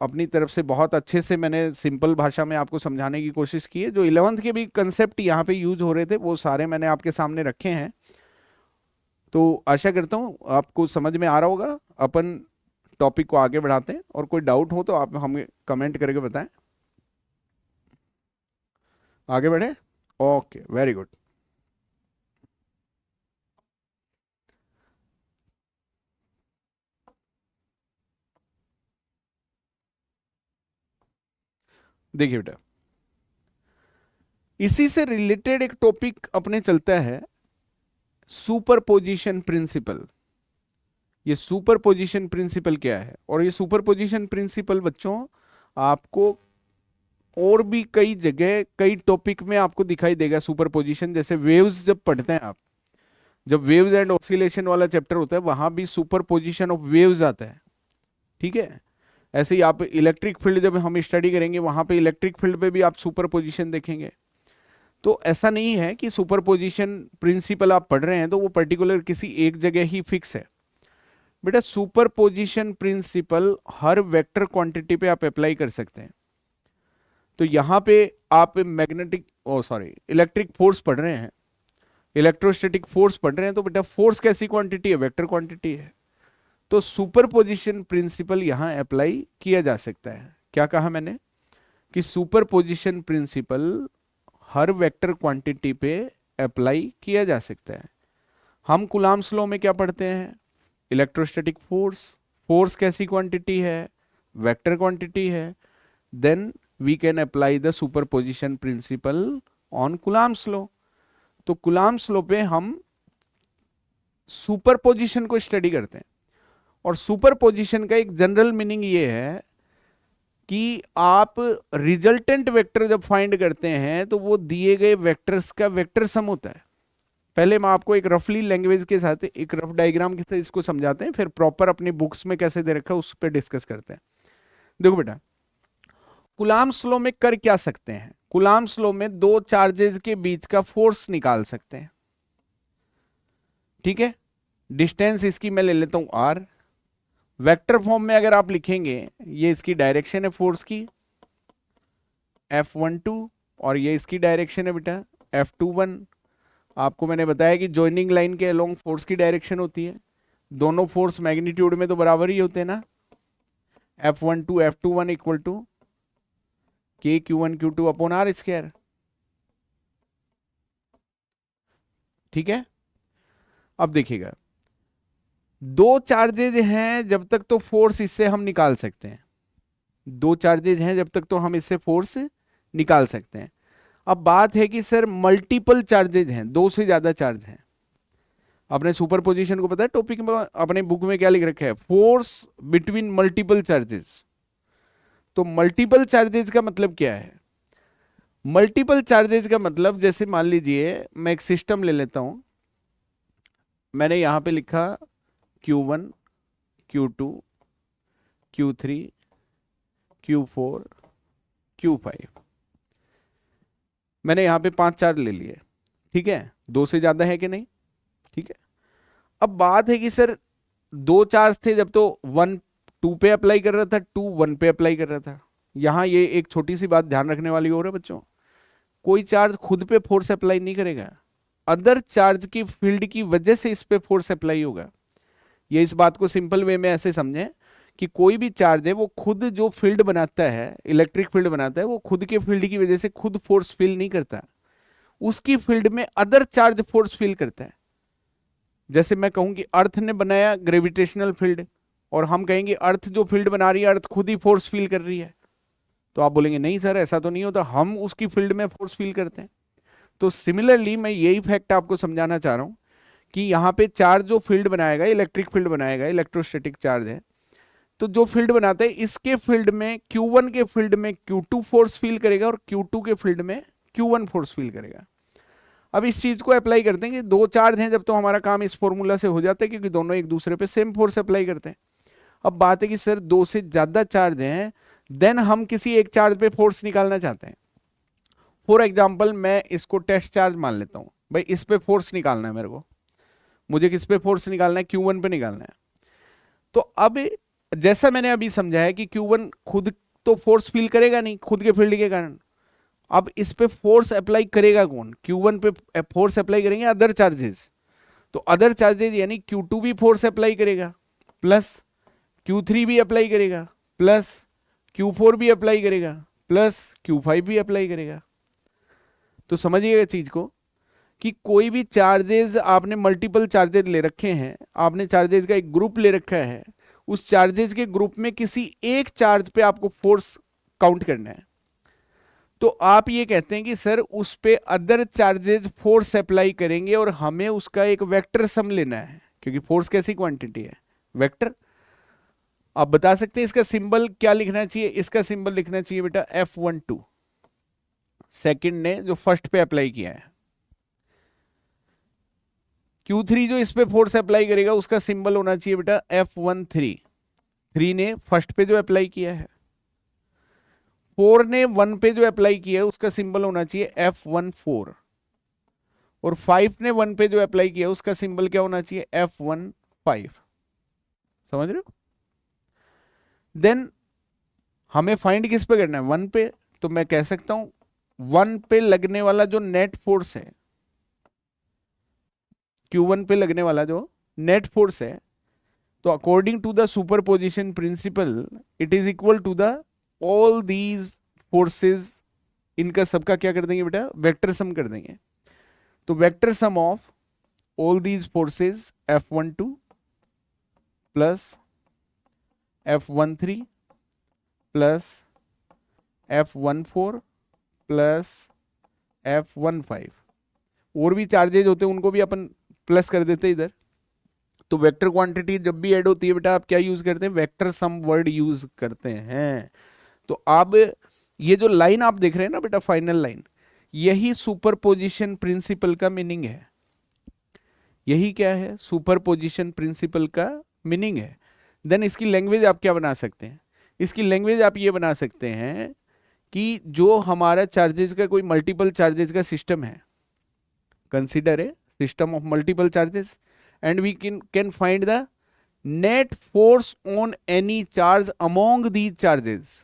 अपनी तरफ से बहुत अच्छे से मैंने सिंपल भाषा में आपको समझाने की कोशिश की है। जो 11th के भी कंसेप्ट यहाँ पे यूज हो रहे थे वो सारे मैंने आपके सामने रखे हैं। तो आशा करता हूँ आपको समझ में आ रहा होगा। अपन टॉपिक को आगे बढ़ाते हैं, और कोई डाउट हो तो आप हमें कमेंट करके बताएं। आगे बढ़े? Okay, very good. देखिए बेटा, इसी से रिलेटेड एक टॉपिक अपने चलता है, सुपरपोजिशन प्रिंसिपल। ये सुपरपोजिशन प्रिंसिपल क्या है? और ये सुपरपोजिशन प्रिंसिपल बच्चों आपको और भी कई जगह कई टॉपिक में आपको दिखाई देगा। सुपरपोजिशन जैसे वेव्स जब पढ़ते हैं आप, जब वेव्स एंड ऑसिलेशन वाला चैप्टर होता है वहां भी सुपरपोजिशन ऑफ वेव्स आता है। ठीक है, ऐसे ही आप इलेक्ट्रिक फील्ड जब हम स्टडी करेंगे वहां पे इलेक्ट्रिक फील्ड पे भी आप सुपरपोजिशन देखेंगे। तो ऐसा नहीं है कि सुपरपोजिशन प्रिंसिपल आप पढ़ रहे हैं तो वो पर्टिकुलर किसी एक जगह ही फिक्स है। बेटा सुपरपोजिशन प्रिंसिपल हर वेक्टर क्वांटिटी पे आप अप्लाई कर सकते हैं। तो यहां पे आप मैग्नेटिक इलेक्ट्रिक फोर्स पढ़ रहे हैं, इलेक्ट्रोस्टैटिक फोर्स पढ़ रहे हैं, तो बेटा फोर्स कैसी क्वांटिटी है? वेक्टर क्वांटिटी है। तो सुपरपोजिशन प्रिंसिपल यहां अप्लाई किया जा सकता है। क्या कहा मैंने? कि सुपरपोजिशन प्रिंसिपल हर वेक्टर क्वांटिटी पे अप्लाई किया जा सकता है। हम कूलम्ब्स लॉ में क्या पढ़ते हैं? Electrostatic force. फोर्स कैसी क्वांटिटी है? वेक्टर क्वांटिटी है। then we can apply the superposition principle on Coulomb's law. तो Coulomb's law पे हम सुपरपोजिशन को स्टडी करते हैं, और सुपरपोजिशन का एक जनरल मीनिंग ये है कि आप रिजल्टेंट वेक्टर जब फाइंड करते हैं तो वो दिए गए वेक्टर्स का वेक्टर सम होता है। पहले मैं आपको एक रफली लैंग्वेज के साथ एक रफ डायग्राम के साथ इसको समझाते हैं, फिर प्रॉपर अपनी बुक्स में कैसे दे रखा है उस पर डिस्कस करते हैं। देखो बेटा, कूलम्ब्स लॉ में कर क्या सकते हैं, कूलम्ब्स लॉ में दो चार्जेस के बीच का फोर्स निकाल सकते हैं। ठीक है, डिस्टेंस इसकी मैं ले लेता हूं आर। वेक्टर फॉर्म में अगर आप लिखेंगे, ये इसकी डायरेक्शन है फोर्स की F12, और ये इसकी डायरेक्शन है बेटा F21। आपको मैंने बताया कि जॉइनिंग लाइन के अलोंग फोर्स की डायरेक्शन होती है, दोनों फोर्स मैग्नीट्यूड में तो बराबर ही होते हैं ना। F12 F21 equal to K Q1 Q2 upon R square. ठीक है, अब देखिएगा, दो चार्जेज हैं जब तक तो फोर्स इससे हम निकाल सकते हैं, दो चार्जेज हैं जब तक तो हम इससे फोर्स निकाल सकते हैं। अब बात है कि सर मल्टीपल चार्जेज हैं, दो से ज्यादा चार्ज हैं। अपने सुपरपोजिशन को पता है टॉपिक में, अपने बुक में क्या लिख रखा है, फोर्स बिटवीन मल्टीपल चार्जेस। तो मल्टीपल चार्जेज का मतलब क्या है, मल्टीपल चार्जेज का मतलब जैसे मान लीजिए मैं एक सिस्टम ले लेता हूं, मैंने यहां पे लिखा Q1 Q2 Q3 Q4 Q5, मैंने यहां पे 5 चार्ज ले लिए। ठीक है, दो से ज्यादा है कि नहीं? ठीक है, अब बात है कि सर दो चार्ज थे जब तो 1 2 पे अप्लाई कर रहा था, 2 1 पे अप्लाई कर रहा था। यहां ये एक छोटी सी बात ध्यान रखने वाली हो रहा है बच्चों, कोई चार्ज खुद पे फोर्स अप्लाई नहीं करेगा, अदर चार्ज की फील्ड की वजह से इस पे फोर्स अप्लाई होगा। ये इस बात को सिंपल वे में ऐसे समझें कि कोई भी चार्ज है वो खुद जो फील्ड बनाता है, इलेक्ट्रिक फील्ड बनाता है, वो खुद के फील्ड की वजह से खुद फोर्स फील नहीं करता, उसकी फील्ड में अदर चार्ज फोर्स फील करता है। जैसे मैं कहूं कि अर्थ ने बनाया ग्रेविटेशनल फील्ड, और हम कहेंगे अर्थ जो फील्ड बना रही है अर्थ खुद ही फोर्स फील कर रही है, तो आप बोलेंगे नहीं सर ऐसा तो नहीं होता, हम उसकी फील्ड में फोर्स फील करते हैं। तो सिमिलरली मैं यही फैक्ट आपको समझाना चाह रहा हूं कि यहाँ पे चार्ज जो फील्ड बनाएगा, इलेक्ट्रिक फील्ड बनाएगा, इलेक्ट्रोस्टैटिक चार्ज है, तो जो फील्ड बनाता है इसके फील्ड में Q1 के फील्ड में Q2 फोर्स फील करेगा, और Q2 के फील्ड में Q1 फोर्स फील करेगा। अब इस चीज को अप्लाई करते हैं कि दो चार्ज हैं जब तो हमारा काम इस फॉर्मूला से हो जाता है, क्योंकि दोनों एक दूसरे पे सेम फोर्स अप्लाई करते हैं। अब बात है कि सर दो से ज्यादा चार्ज हैं, देन हम किसी एक चार्ज पे फोर्स निकालना चाहते हैं। फॉर एग्जाम्पल मैं इसको टेस्ट चार्ज मान लेता हूं, भाई इस पे फोर्स निकालना है मेरे को, मुझे किस पे फोर्स निकालना है, Q1 पे निकालना है। तो अब जैसा मैंने अभी समझाया कि Q1 खुद तो फोर्स फील करेगा नहीं खुद के फील्ड के कारण, अब इस पे फोर्स अप्लाई करेगा कौन, Q1 पे फोर्स अप्लाई करेंगे अदर चार्जेस। तो अदर चार्जेस यानी Q2 भी फोर्स अप्लाई करेगा, प्लस Q3 भी अप्लाई करेगा, प्लस Q4 भी अप्लाई करेगा, प्लस Q5 भी अप्लाई करेगा। तो समझिएगा चीज को कि कोई भी चार्जेस आपने मल्टीपल चार्जेस ले रखे हैं, आपने चार्जेस का एक ग्रुप ले रखा है, उस चार्जेस के ग्रुप में किसी एक चार्ज पे आपको फोर्स काउंट करना है, तो आप ये कहते हैं कि सर उस पे अदर चार्जेस फोर्स अप्लाई करेंगे और हमें उसका एक वेक्टर सम लेना है, क्योंकि फोर्स कैसी क्वांटिटी है, वेक्टर। आप बता सकते हैं इसका सिंबल क्या लिखना चाहिए, इसका सिंबल लिखना चाहिए बेटा F12, सेकंड ने जो फर्स्ट पे अप्लाई किया है। Q3 जो इस पे फोर्स अप्लाई करेगा उसका सिंबल होना चाहिए बेटा F13, 3 ने फर्स्ट पे जो अप्लाई किया है। 4 ने 1 पे जो अप्लाई किया है उसका सिंबल होना चाहिए F14, और 5 ने 1 पे जो अप्लाई किया है उसका सिंबल क्या होना चाहिए, F15। समझ रहे हो? देन हमें फाइंड किस पे करना है, 1 पे। तो मैं कह सकता हूं 1 पे लगने वाला जो नेट फोर्स है, Q1 पे लगने वाला जो नेट फोर्स है, तो according to the superposition principle it is equal to the all these forces, इनका सबका क्या कर देंगे बेटा, वेक्टर सम कर देंगे। तो vector sum of all these forces F12 plus F13 plus F14 plus F15, और भी चार्जेज होते हैं उनको भी अपन प्लस कर देते हैं इधर। तो वेक्टर क्वांटिटी जब भी ऐड होती है बेटा आप क्या यूज करते हैं, वेक्टर सम वर्ड यूज करते हैं। तो अब ये जो लाइन आप देख रहे हैं ना बेटा, फाइनल लाइन, यही सुपरपोजिशन प्रिंसिपल का मीनिंग है। यही क्या है, सुपरपोजिशन प्रिंसिपल का मीनिंग है। देन इसकी लैंग्वेज आप क्या बना सकते हैं, इसकी लैंग्वेज आप ये बना सकते हैं कि जो हमारा चार्जेस का कोई मल्टीपल चार्जेस का सिस्टम है, consider a system of multiple charges and we can find the net force on any charge among the charges.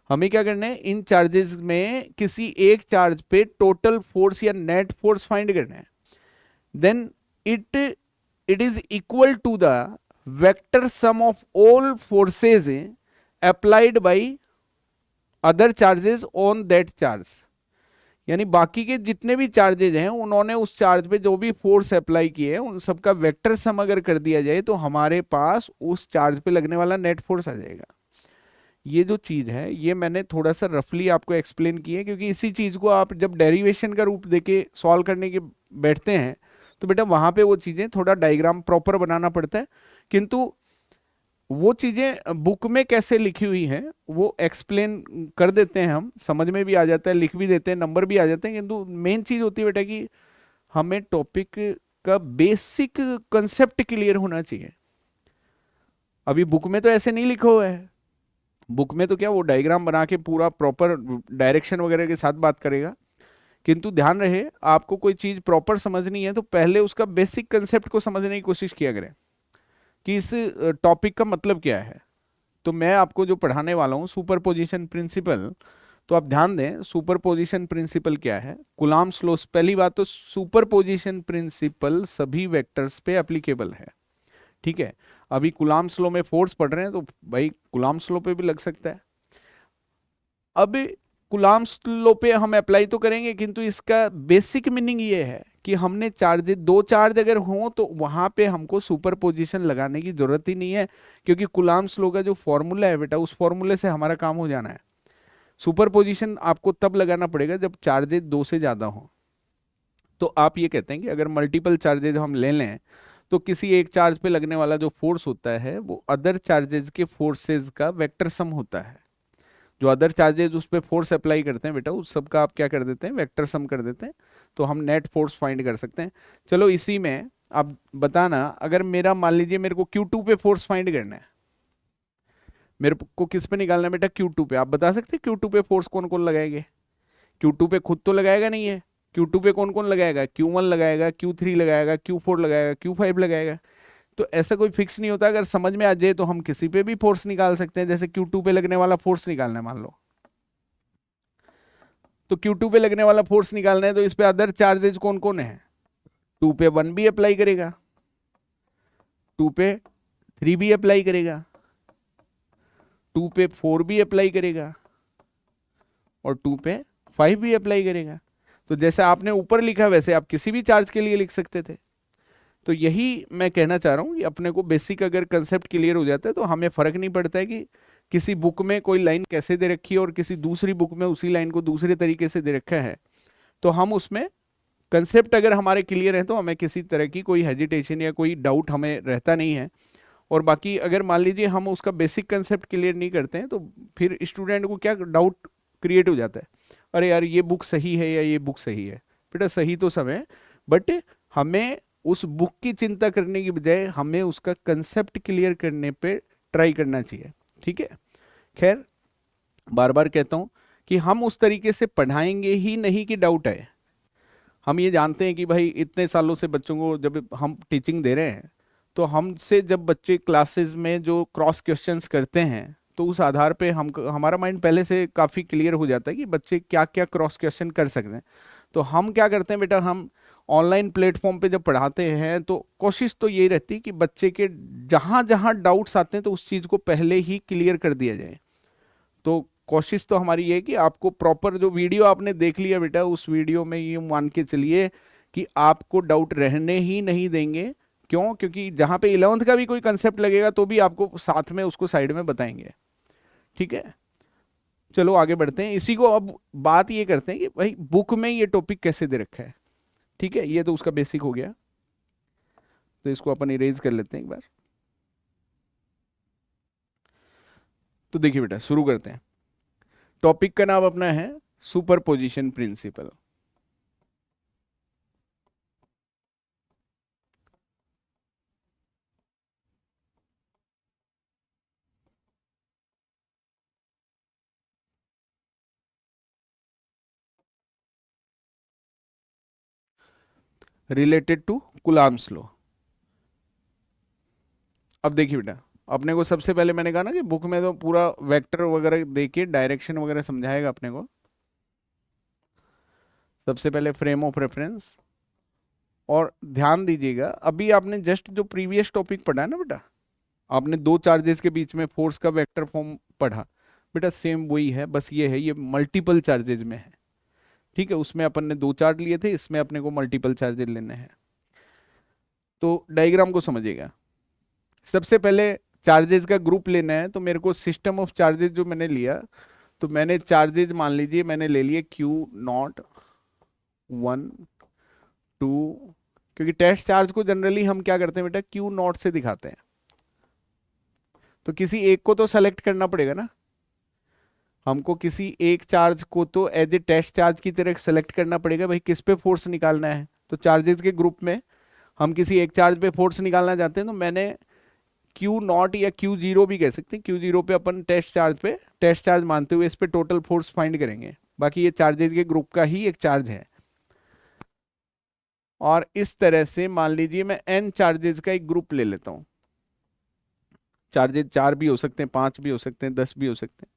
हमें क्या करना है, इन चार्जेस में किसी एक चार्ज पे टोटल फोर्स या नेट फोर्स फाइंड करना है। Then it is equal to the vector sum of all forces applied by other charges on that charge. यानी बाकी के जितने भी चार्जेज हैं उन्होंने उस चार्ज पे जो भी फोर्स अप्लाई किए हैं उन सबका वेक्टर सम अगर कर दिया जाए तो हमारे पास उस चार्ज पे लगने वाला नेट फोर्स आ जाएगा। ये जो चीज है ये मैंने थोड़ा सा रफली आपको एक्सप्लेन की है, क्योंकि इसी चीज को आप जब डेरिवेशन का रूप देके सॉल्व करने के बैठते हैं तो बेटा वहां पे वो चीजें थोड़ा डायग्राम प्रॉपर बनाना पड़ता है। किंतु वो चीजें बुक में कैसे लिखी हुई हैं वो एक्सप्लेन कर देते हैं, हम समझ में भी आ जाता है, लिख भी देते हैं, नंबर भी आ जाते हैं। किंतु मेन चीज होती है बेटा कि हमें टॉपिक का बेसिक कंसेप्ट क्लियर होना चाहिए। अभी बुक में तो ऐसे नहीं लिखा हुआ है, बुक में तो क्या वो डायग्राम बना के पूरा प्रॉपर डायरेक्शन वगैरह के साथ बात करेगा। किंतु ध्यान रहे आपको कोई चीज प्रॉपर समझनी है तो पहले उसका बेसिक कंसेप्ट को समझने की कोशिश किया करें कि इस टॉपिक का मतलब क्या है। तो मैं आपको जो पढ़ाने वाला हूं सुपरपोजिशन प्रिंसिपल, तो आप ध्यान दें सुपरपोजिशन प्रिंसिपल क्या है। कूलॉम्स लॉ, पहली बात तो सुपरपोजिशन प्रिंसिपल सभी वेक्टर्स पे एप्लीकेबल है, ठीक है। अभी कूलॉम्स लॉ में फोर्स पढ़ रहे हैं तो भाई कूलॉम्स लॉ पे भी लग सकता है। अब कूलॉम्स लॉ पे हम अप्लाई तो करेंगे किंतु इसका बेसिक मीनिंग ये है कि हमने चार्ज, दो चार्ज अगर हो तो वहां पे हमको सुपरपोजिशन लगाने की जरूरत ही नहीं है, क्योंकि कूलॉम्स लॉ का जो फॉर्मूला है बेटा उस फॉर्मूले से हमारा काम हो जाना है। सुपरपोजिशन आपको तब लगाना पड़ेगा जब चार्जेज दो से ज्यादा हो। तो आप ये कहते हैं कि अगर मल्टीपल चार्जेज हम ले लें तो किसी एक चार्ज पे लगने वाला जो फोर्स होता है वो अदर चार्जेज के फोर्सेज का वेक्टर सम होता है। जो अदर चार्जेज उस पर फोर्स अप्लाई करते हैं बेटा उस सब का आप क्या कर देते हैं, वेक्टर सम कर देते हैं। तो हम नेट फोर्स फाइंड कर सकते हैं। चलो इसी में आप बताना, अगर मेरा मान लीजिए मेरे को Q2 पे फोर्स फाइंड करना है, मेरे को किस पे निकालना है बेटा, Q2 पे। आप बता सकते हैं Q2 पे फोर्स कौन कौन लगाएंगे। Q2 पे खुद तो लगाएगा नहीं है, Q2 पे कौन कौन लगाएगा, Q1 लगाएगा, Q3 लगाएगा, Q4 लगाएगा, Q5 लगाएगा। तो ऐसा कोई फिक्स नहीं होता, अगर समझ में आ जाए तो हम किसी पे भी फोर्स निकाल सकते हैं। जैसे Q2 पे लगने वाला फोर्स निकालना है मान लो, तो Q2 पे लगने वाला फोर्स निकालना है तो इस पे अदर चार्जेज कौन कौन है, 2 पे 1 भी अप्लाई करेगा, 2 पे 3 भी अप्लाई करेगा, 2 पे 4 भी अप्लाई करेगा और 2 पे 5 भी अप्लाई करेगा। तो जैसे आपने ऊपर लिखा वैसे आप किसी भी चार्ज के लिए लिख सकते थे। तो यही मैं कहना चाह रहा हूं कि अपने को बेसिक अगर कंसेप्ट क्लियर हो जाता है तो हमें फर्क नहीं पड़ता है कि किसी बुक में कोई लाइन कैसे दे रखी है और किसी दूसरी बुक में उसी लाइन को दूसरे तरीके से दे रखा है। तो हम उसमें कंसेप्ट अगर हमारे क्लियर है तो हमें किसी तरह की कोई हेजिटेशन या कोई डाउट हमें रहता नहीं है। और बाकी अगर मान लीजिए हम उसका बेसिक कंसेप्ट क्लियर नहीं करते हैं तो फिर स्टूडेंट को क्या डाउट क्रिएट हो जाता है, अरे यार ये बुक सही है या ये बुक सही है। बेटा सही तो सब है, बट हमें उस बुक की चिंता करने की बजाय हमें उसका कंसेप्ट क्लियर करने पे ट्राई करना चाहिए, ठीक है। खैर बार बार कहता हूं कि हम उस तरीके से पढ़ाएंगे ही नहीं कि डाउट आए। हम ये जानते हैं कि भाई इतने सालों से बच्चों को जब हम टीचिंग दे रहे हैं तो हमसे जब बच्चे क्लासेस में जो क्रॉस क्वेश्चंस करते हैं तो उस आधार पे हम हमारा माइंड पहले से काफ़ी क्लियर हो जाता है कि बच्चे क्या क्या क्रॉस क्वेश्चन कर सकते हैं। तो हम क्या करते हैं बेटा, हम ऑनलाइन प्लेटफॉर्म पे जब पढ़ाते हैं तो कोशिश तो यही रहती है कि बच्चे के जहाँ जहाँ डाउट्स आते हैं तो उस चीज़ को पहले ही क्लियर कर दिया जाए। तो कोशिश तो हमारी ये है कि आपको प्रॉपर जो वीडियो आपने देख लिया बेटा उस वीडियो में ये मान के चलिए कि आपको डाउट रहने ही नहीं देंगे। क्यों? क्योंकि जहाँ पे 11th का भी कोई कंसेप्ट लगेगा तो भी आपको साथ में उसको साइड में बताएंगे, ठीक है। चलो आगे बढ़ते हैं। इसी को अब बात ये करते हैं कि भाई बुक में ये टॉपिक कैसे दे रखा है। ठीक है, ये तो उसका बेसिक हो गया, तो इसको अपन इरेज कर लेते हैं एक बार। तो देखिए बेटा, शुरू करते हैं। टॉपिक का नाम अपना है superposition principle. Related to Coulomb's law. अब देखिए बेटा, अपने को सबसे पहले मैंने कहा ना कि बुक में तो पूरा वेक्टर वगैरह देखिए, डायरेक्शन वगैरह समझाएगा अपने को। सबसे पहले फ्रेम ऑफ रेफरेंस। और ध्यान दीजिएगा, अभी आपने जस्ट जो प्रीवियस टॉपिक पढ़ा है ना बेटा, आपने दो चार्जेस के बीच में फोर्स का वेक्टर फॉर्म पढ़ा बेटा, सेम वही है, बस ये है ये मल्टीपल चार्जेज में है। ठीक है, उसमें अपन ने दो चार्ज लिए थे, इसमें अपने को मल्टीपल चार्जेज लेने हैं। तो डायग्राम को समझिएगा। सबसे पहले चार्जेस का ग्रुप लेना है, तो मेरे को सिस्टम ऑफ चार्जेस जो मैंने लिया, तो मैंने चार्जेस मान लीजिए मैंने ले लिए Q0 1 2, क्योंकि टेस्ट चार्ज को जनरली हम क्या करते हैं बेटा, Q0 से दिखाते हैं। तो किसी एक को तो सेलेक्ट करना पड़ेगा ना, हमको किसी एक चार्ज को तो एज ए टेस्ट चार्ज की तरह सेलेक्ट करना पड़ेगा, भाई किस पे फोर्स निकालना है। तो चार्जेस के ग्रुप में हम किसी एक चार्ज पे फोर्स निकालना चाहते हैं, तो मैंने Q0 या Q0 भी कह सकते हैं, Q0 पे अपन टेस्ट चार्ज मानते हुए इस पे टोटल फोर्स फाइंड करेंगे। बाकी ये चार्जेस के ग्रुप का ही एक चार्ज है। और इस तरह से मान लीजिए मैं n चार्जेस का एक ग्रुप ले लेता हूं। चार्जेस 4 भी हो सकते हैं, 5 भी हो सकते हैं, 10 भी हो सकते हैं।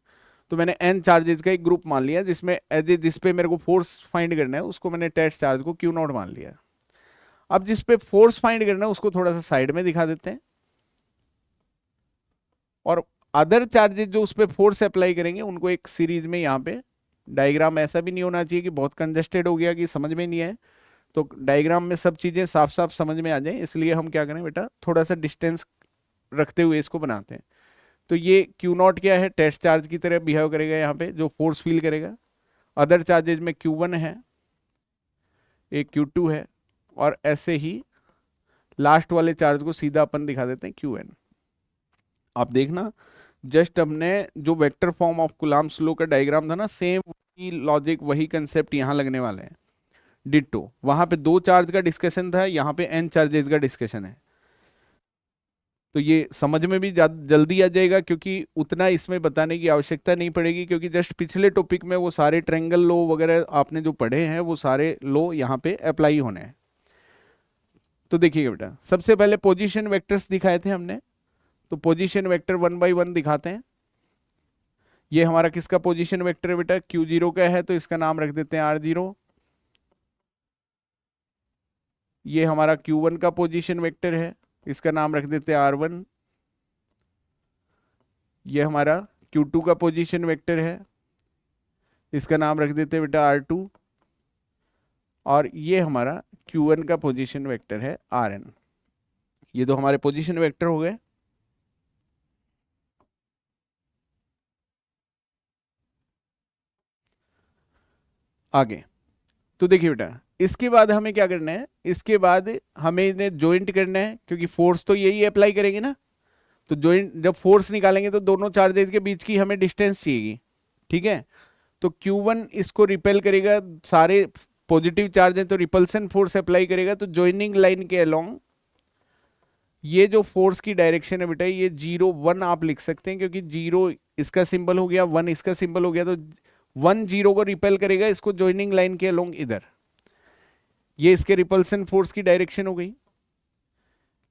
तो मैंने n चार्जेस का एक ग्रुप मान लिया, जिसमें एज ए जिस पे मेरे को फोर्स फाइंड करना है उसको मैंने टेस्ट चार्ज को Q0 मान लिया। अब जिस पे फोर्स फाइंड करना है उसको थोड़ा सा साइड में दिखा देते हैं, और अदर चार्जेस जो उस पर फोर्स अप्लाई करेंगे उनको एक सीरीज में यहाँ पे। डायग्राम ऐसा भी नहीं होना चाहिए कि बहुत कंजेस्टेड हो गया कि समझ में नहीं आए, तो डायग्राम में सब चीजें साफ साफ समझ में आ जाए, इसलिए हम क्या करें बेटा, थोड़ा सा डिस्टेंस रखते हुए इसको बनाते हैं। तो ये Q0 क्या है, टेस्ट चार्ज की तरह बिहेव करेगा यहाँ पे, जो फोर्स फील करेगा। अदर चार्जेज में Q1 है, एक Q2 है, और ऐसे ही लास्ट वाले चार्ज को सीधा अपन दिखा देते हैं Qn। आप देखना, जस्ट हमने जो vector form of Coulomb's law का डायग्राम था ना, सेम वही लॉजिक वही कंसेप्ट यहाँ लगने वाले हैं, डिट्टो। वहां पे दो चार्ज का डिस्कशन था, यहाँ पे n चार्जेस का डिस्कशन है। तो ये समझ में भी जल्दी आ जाएगा, क्योंकि उतना इसमें बताने की आवश्यकता नहीं पड़ेगी, क्योंकि जस्ट पिछले टॉपिक में वो सारे ट्रायंगल लॉ वगैरह आपने जो पढ़े हैं वो सारे लॉ यहाँ पे अप्लाई होने हैं। तो देखिएगा बेटा, सबसे पहले पोजीशन वेक्टर्स दिखाए थे हमने, तो पोजीशन वेक्टर 1 बाई 1 दिखाते हैं। ये हमारा किसका पोजीशन वेक्टर है बेटा, Q0 का है, तो इसका नाम रख देते हैं R0। ये हमारा Q1 का पोजीशन वेक्टर है, इसका नाम रख देते हैं R1। ये हमारा Q2 का पोजीशन वेक्टर है, इसका नाम रख देते हैं बेटा R2। और ये हमारा Q1 का पोजीशन वेक्टर है Rn। ये तो हमारे पोजीशन वेक्टर हो गए। आगे तो देखिए बेटा, इसके बाद हमें क्या करना है, इसके बाद हमें इन्हें ज्वाइंट करना है, क्योंकि फोर्स तो यही अप्लाई करेंगे ना। तो ज्वाइंट जब फोर्स निकालेंगे तो दोनों चार्जेस के बीच की हमें डिस्टेंस चाहिए। ठीक है, तो Q1 इसको रिपेल करेगा, सारे पॉजिटिव चार्ज हैं तो रिपल्सन फोर्स अप्लाई करेगा, तो ज्वाइनिंग लाइन के अलोंग ये जो फोर्स की डायरेक्शन है बेटा, ये 0 1 आप लिख सकते हैं, क्योंकि 0 इसका सिंबल हो गया, 1 इसका सिंबल हो गया, तो 1 0 को रिपेल करेगा इसको ज्वाइनिंग लाइन के अलोंग इधर। ये इसके रिपल्सन फोर्स की डायरेक्शन हो गई।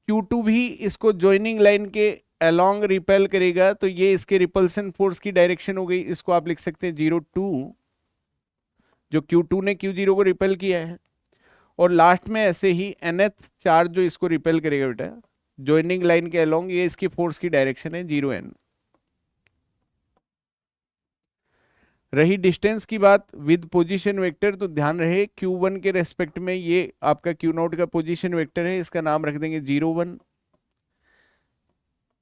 Q2 भी इसको ज्वाइनिंग लाइन के अलोंग रिपेल करेगा, तो ये इसके रिपल्सन फोर्स की डायरेक्शन हो गई, इसको आप लिख सकते हैं 0 2, जो Q2 ने Q0 को रिपेल किया है। और लास्ट में ऐसे ही nth चार्ज जो इसको रिपेल करेगा बेटा ज्वाइनिंग लाइन के अलोंग, ये इसकी फोर्स की डायरेक्शन है 0n। रही डिस्टेंस की बात विद पोजीशन वेक्टर, तो ध्यान रहे Q1 के रेस्पेक्ट में ये आपका Q0 का पोजीशन वेक्टर है, इसका नाम रख देंगे 0 1।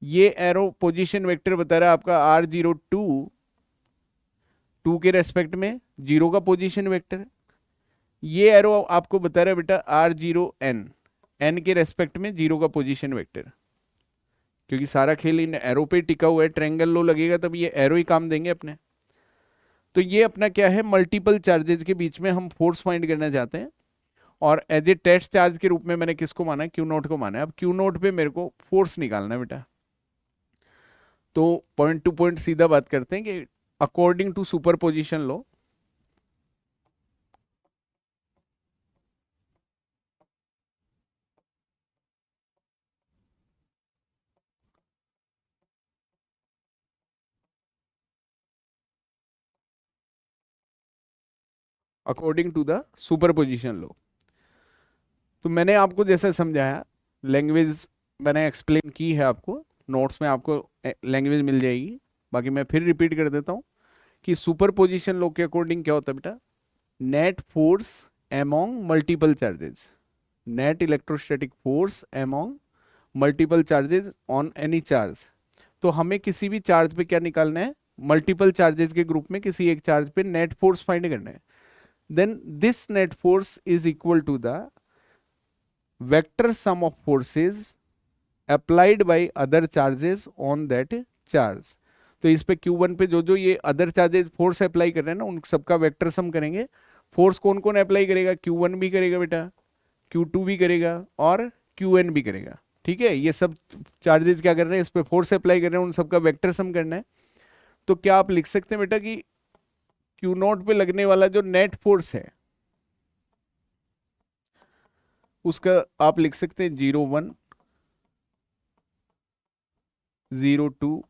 ये एरो पोजीशन वेक्टर बता रहा है आपका R02, टू के रेस्पेक्ट में जीरो का पोजीशन वेक्टर। ये एरो आपको बता रहा है बेटा R0n, n के रेस्पेक्ट में जीरो का पोजीशन वेक्टर, क्योंकि सारा खेल इन एरो पे टिका हुआ है। ट्रायंगल लो लगेगा तब ये एरो ही काम देंगे अपने। तो ये अपना क्या है, मल्टीपल चार्जेस के बीच में हम फोर्स फाइंड करना चाहते हैं, और एज ए टेस्ट चार्ज के रूप में मैंने किसको माना है, क्यू नोट को माना है। अब क्यू नोट पे मेरे को फोर्स निकालना है बेटा। तो पॉइंट टू पॉइंट सीधा बात करते हैं कि according to superposition law, according to the superposition law, तो मैंने आपको जैसे समझाया, लैंग्वेज मैंने एक्सप्लेन की है आपको, नोट्स में आपको लैंग्वेज मिल जाएगी। बाकी मैं फिर रिपीट कर देता हूँ कि सुपरपोजिशन लॉ के अकॉर्डिंग क्या होता है बेटा, net force among multiple charges, net electrostatic force among multiple charges on any charge. तो हमें किसी भी चार्ज पे क्या निकालना है, मल्टीपल चार्जेस के ग्रुप में किसी एक चार्ज पे नेट फोर्स फाइंड करना है। Then this net force is equal to the vector sum of forces applied by other charges on that charge. तो इस पे Q1 पे जो जो ये अदर चार्जेस फोर्स अप्लाई कर रहे हैं ना, उन सबका वेक्टर सम करेंगे। फोर्स कौन कौन अप्लाई करेगा, Q1 भी करेगा बेटा, Q2 भी करेगा और Qn भी करेगा। ठीक है, ये सब चार्जेस क्या कर रहे हैं, इस पे फोर्स अप्लाई कर रहे हैं, उन सबका वेक्टर सम करना है। तो क्या आप लिख सकते हैं बेटा कि Q नोट पे लगने वाला जो नेट फोर्स है उसका आप लिख सकते हैं 0.1, 0.2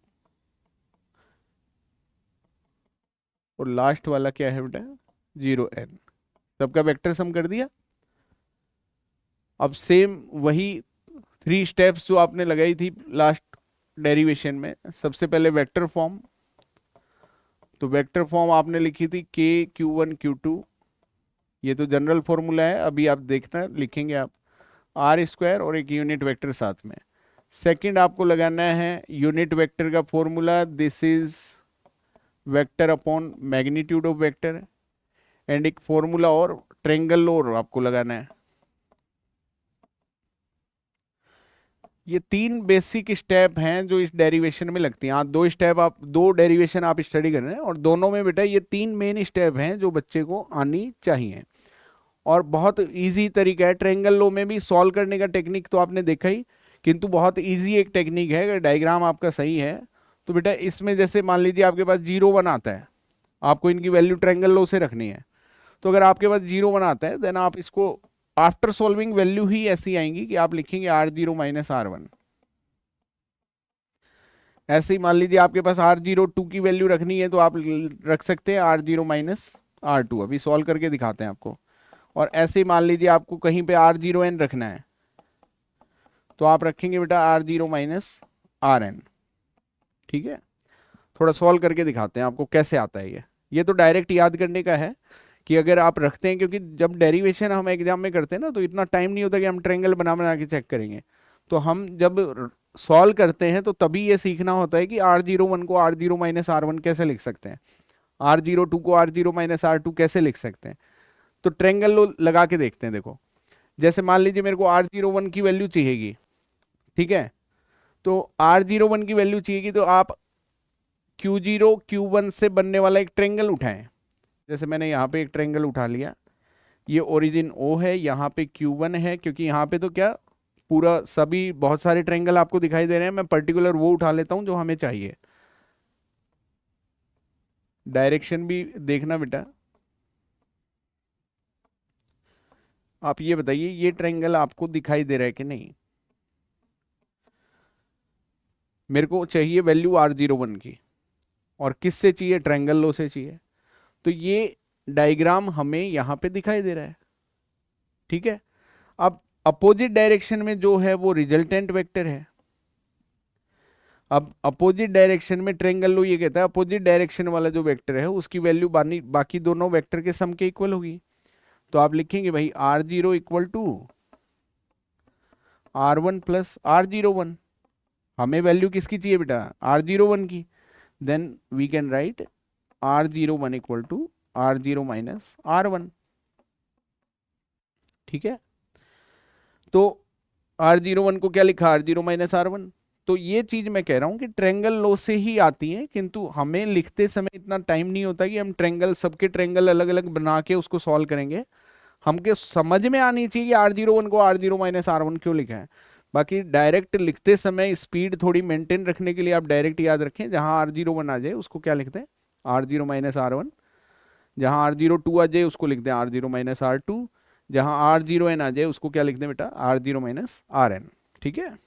और लास्ट वाला क्या है बेटा 0n। सबका वेक्टर सम कर दिया। अब सेम वही 3 स्टेप्स जो आपने लगाई थी लास्ट डेरिवेशन में। सबसे पहले वेक्टर फॉर्म, तो वेक्टर फॉर्म आपने लिखी थी KQ1 Q2, ये तो जनरल फॉर्मूला है, अभी आप देखना लिखेंगे आप R² और एक यूनिट वेक्टर साथ में। सेकंड आपको लगाना है यूनिट वेक्टर का formula, this is vector upon magnitude of vector, and एक फॉर्मूला और ट्रायंगल और आपको लगाना है। ये 3 बेसिक स्टेप हैं जो इस डेरिवेशन में लगती हैं। हाँ, 2 स्टेप आप 2 डेरिवेशन आप स्टडी कर रहे हैं, और दोनों में बेटा ये 3 मेन स्टेप हैं जो बच्चे को आनी चाहिए, और बहुत इजी तरीका है। ट्रायंगल लो में भी सॉल्व करने का टेक्निक तो आपने देखा ही, किंतु बहुत इजी एक टेक्निक है। अगर डायग्राम आपका सही है तो बेटा इसमें जैसे मान लीजिए आपके पास 0.1 आता है, आपको इनकी वैल्यू ट्रायंगल लो से रखनी है। तो अगर आपके पास 0.1 आता है, देन आप इसको आफ्टर सॉल्विंग वैल्यू ही ऐसी आएंगी कि आप लिखेंगे R0 - R1। ऐसे ही मान लीजिए आपके पास R02 की वैल्यू रखनी है, तो आप रख सकते हैं R0 - R2। अभी सॉल्व करके दिखाते हैं आपको। और ऐसे ही मान लीजिए आपको कहीं पे R0n रखना है, तो आप रखेंगे बेटा R0 - Rn। ठीक है, थोड़ा सॉल्व करके दिखाते हैं आपको कैसे आता है ये तो डायरेक्ट याद करने का है कि अगर आप रखते हैं, क्योंकि जब डेरिवेशन हम एग्जाम में करते हैं ना, तो इतना टाइम नहीं होता कि हम ट्रायंगल बना बना के चेक करेंगे। तो हम जब सॉल्व करते हैं तो तभी ये सीखना होता है कि R01 को R0 - R1 कैसे लिख सकते हैं, R02 को R0 - R2 कैसे लिख सकते हैं। तो ट्रायंगल लगा के देखते हैं। देखो, जैसे मान लीजिए मेरे को R01 की वैल्यू चाहिएगी, ठीक है, तो R01 की वैल्यू चाहिएगी, तो आप Q0 Q1 से बनने वाला एक ट्रायंगल उठाएं। जैसे मैंने यहाँ पे एक ट्रायंगल उठा लिया, ये ओरिजिन O है, यहाँ पे Q1 है, क्योंकि यहाँ पे तो क्या पूरा सभी बहुत सारे ट्रायंगल आपको दिखाई दे रहे हैं। मैं पर्टिकुलर वो उठा लेता हूँ जो हमें चाहिए। डायरेक्शन भी देखना बेटा। आप ये बताइए, ये ट्रायंगल आपको दिखाई दे रहा है कि नहीं। मेरे को चाहिए वैल्यू R01 की, और किससे चाहिए, ट्रायंगल लो से चाहिए। तो ये डायग्राम हमें यहाँ पे दिखाई दे रहा है। ठीक है, अब अपोजिट डायरेक्शन में जो है वो रिजल्टेंट वेक्टर है। अब अपोजिट डायरेक्शन में ट्रायंगल लो ये कहता है अपोजिट डायरेक्शन वाला जो वेक्टर है उसकी वैल्यू बाकी दोनों वेक्टर के सम के इक्वल होगी। तो आप लिखेंगे भाई R0 = R1 + R01। हमें वैल्यू किसकी चाहिए बेटा, R01 की। Then we can write R01 equal to R0 minus R1। ठीक है, तो R01 को क्या लिखा, R0 माइनस R1। तो ये चीज मैं कह रहा हूं कि ट्रेंगल लॉ से ही आती है, किंतु हमें लिखते समय इतना टाइम नहीं होता कि हम ट्रेंगल, सबके ट्रेंगल अलग अलग बना के उसको सॉल्व करेंगे। हमके समझ में आनी चाहिए कि R01 को R0 माइनस R1 क्यों लिखा है। बाकी डायरेक्ट लिखते समय स्पीड थोड़ी मेंटेन रखने के लिए आप डायरेक्ट याद रखें, जहां R01 आ जाए उसको क्या लिखते हैं, R0 माइनस R1। जहां R02 आ जाए उसको लिखते हैं R0 माइनस R2। जहां R0n आ जाए उसको क्या लिखते हैं बेटा, R0 माइनस Rn। ठीक है,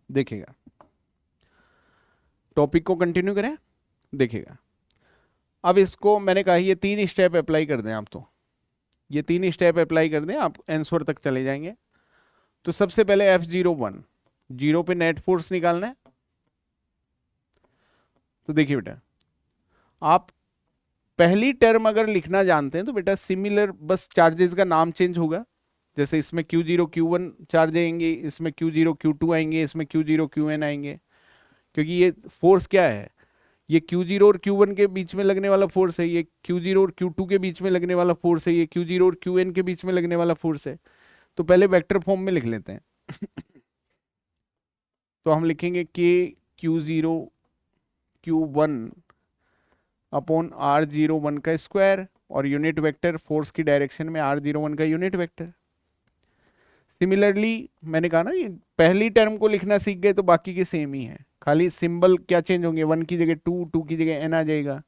देखिएगा, टॉपिक को कंटिन्यू करें। देखिएगा, अब इसको मैंने कहा ये 3 स्टेप अप्लाई कर दें आप, तो ये 3 स्टेप अप्लाई कर दें आप, आंसर तक चले जाएंगे। तो सबसे पहले F01, जीरो पे नेट फोर्स निकालना है। तो देखिए बेटा, आप पहली टर्म अगर लिखना जानते हैं तो बेटा सिमिलर, बस चार्जेस का नाम चेंज होगा। जैसे इसमें Q0 Q1 चार्ज आएंगे, इसमें Q0 Q2 आएंगे, इसमें Q0 Qn आएंगे। क्योंकि ये फोर्स क्या है, ये Q0 और Q1 के बीच में लगने वाला फोर्स है, ये Q0 और Q2 के बीच में लगने वाला फोर्स है, ये Q0 और Qn के बीच में लगने वाला फोर्स है। तो पहले वेक्टर फॉर्म में लिख लेते हैं। तो हम लिखेंगे कि Q0 Q1 अपॉन R01 का स्क्वायर, और यूनिट वेक्टर फोर्स की डायरेक्शन में R01 का यूनिट वेक्टर। सिमिलरली मैंने कहा ना, ये पहली टर्म को लिखना सीख गए तो बाकी के सेम ही है, खाली सिंबल क्या चेंज होंगे, 1 की जगह 2, 2 की जगह n आ जाएगा।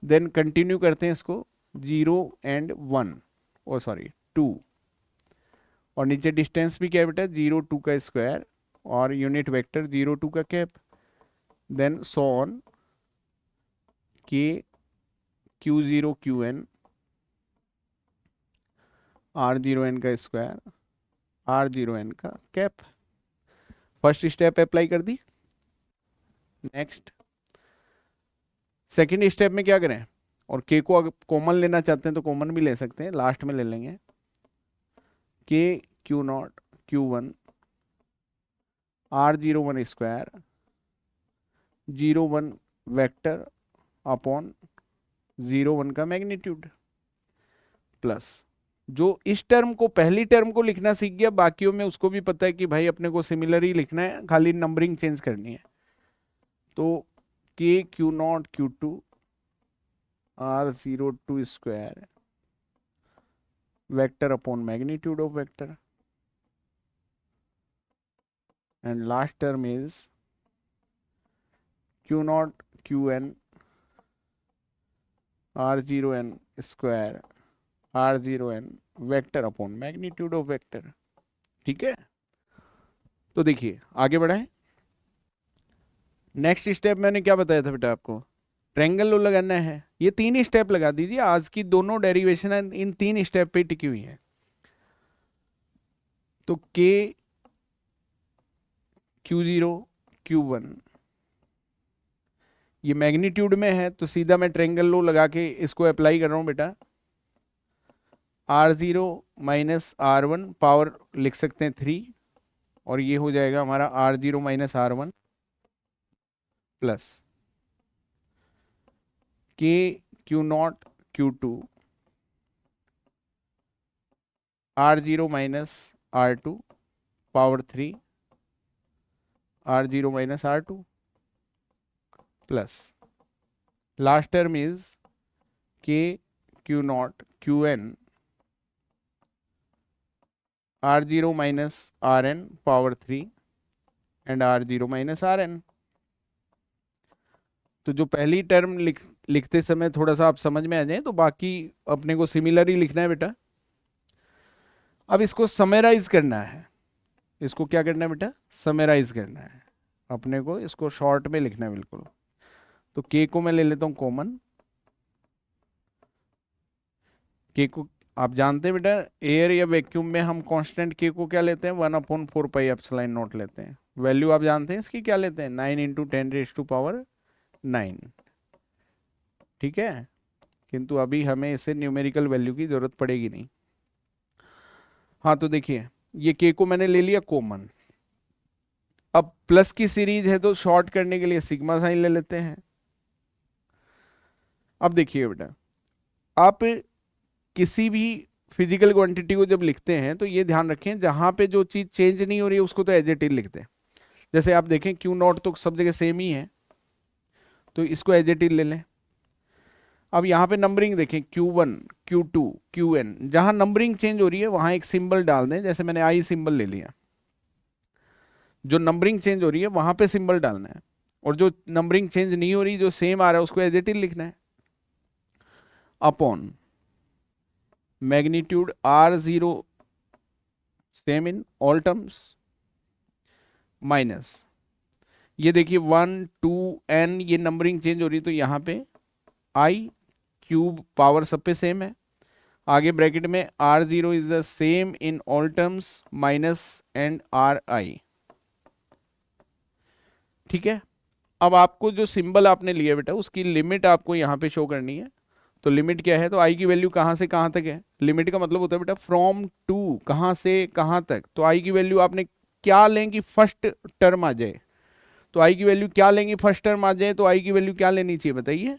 देन कंटिन्यू करते हैं इसको, 0 एंड 1, ओ सॉरी 2, और नीचे डिस्टेंस भी क्या है बेटा, 0 2 का स्क्वायर और यूनिट वेक्टर 0 2 का कैप। देन सो ऑन के Q0 Qn R0n का स्क्वायर R0n का कैप। फर्स्ट स्टेप अप्लाई कर दी। नेक्स्ट सेकेंड स्टेप में क्या करें, और के को अगर कॉमन लेना चाहते हैं तो कॉमन भी ले सकते हैं, लास्ट में ले लेंगे के Q0 Q1 R01 square 01 vector upon 01 का मैग्नीट्यूड, प्लस जो इस टर्म को, पहली टर्म को लिखना सीख गया, बाकियों में उसको भी पता है कि भाई अपने को सिमिलर ही लिखना है, खाली नंबरिंग चेंज करनी है। तो के Q0 Q2 R02 square vector upon magnitude of vector, and last term is Q0 Qn R0n square R0n vector upon magnitude of vector. ठीक है, तो देखिए आगे बढ़ाएं। नेक्स्ट स्टेप मैंने क्या बताया था बेटा आपको, ट्रायंगल लॉ लगाना है। ये 3 स्टेप लगा दीजिए, आज की दोनों डेरिवेशन इन 3 स्टेप पे टिकी हुई है। तो के Q0 Q1 ये मैग्नीट्यूड में है, तो सीधा मैं ट्रायंगल लॉ लगा के इसको अप्लाई कर रहा हूं बेटा। R0 माइनस R1 पावर लिख सकते हैं 3, और ये हो जाएगा हमारा R0 माइनस R1 प्लस के Q0 Q2 R0 minus R2 power 3 R0 minus R2 plus last term is के Q0 Qn R0 minus Rn power 3 and R0 minus Rn। तो जो पहली टर्म लिखते समय थोड़ा सा आप समझ में आ जाए, तो बाकी अपने को सिमिलर ही लिखना है बेटा। अब इसको समराइज करना है, इसको क्या करना है बेटा, समराइज करना है अपने को, इसको शॉर्ट में लिखना है बिल्कुल। तो के को मैं ले लेता हूं कॉमन। के को आप जानते हैं बेटा, एयर या वैक्यूम में हम कांस्टेंट के को क्या लेते हैं, 1/4πε0 लेते हैं। वैल्यू आप जानते हैं इसकी क्या लेते हैं, 9 × 10⁻⁹ 9। ठीक है, किंतु अभी हमें इसे न्यूमेरिकल वैल्यू की जरूरत पड़ेगी नहीं। हाँ तो देखिए ये k को मैंने ले लिया कॉमन। अब प्लस की सीरीज है तो शॉर्ट करने के लिए सिग्मा साइन ले लेते हैं। अब देखिए बेटा, आप किसी भी फिजिकल क्वांटिटी को जब लिखते हैं तो ये ध्यान रखें जहां पे जो चीज चेंज नहीं हो रही है उसको तो एज इट इज लिखते हैं। जैसे आप देखें क्यू नॉट तो सब जगह सेम ही है, तो इसको एज इट इज ले लें। अब यहाँ पे नंबरिंग देखें Q1 Q2 Qn, जहां नंबरिंग चेंज हो रही है वहां एक सिंबल डाल दें। जैसे मैंने आई सिंबल ले लिया, जो नंबरिंग चेंज हो रही है वहां पे सिंबल डालना है, और जो नंबरिंग चेंज नहीं हो रही जो सेम आ रहा है उसको एज इट इज लिखना है। Upon magnitude R0 same in all terms minus, ये देखिए 1 2 n, ये नंबरिंग चेंज हो रही है तो यहाँ पे i क्यूब पावर सब पे सेम है। आगे ब्रैकेट में R0 is the same in all terms minus and Ri। ठीक है। अब आपको जो सिंबल आपने लिया बेटा उसकी लिमिट आपको यहाँ पे शो करनी है। तो लिमिट क्या है, तो आई की वैल्यू कहाँ से कहाँ तक है। लिमिट का मतलब होता है बेटा फ्रॉम टू, कहाँ से कहाँ तक। तो आई की वैल्यू आपने क्या लेंगी, फर्स्ट टर्म आ जाए। तो आई की वैल्यू क्या लेंगी, फर्स्ट टर्म आ जाए, तो आई की वैल्यू क्या लेनी चाहिए बताइए।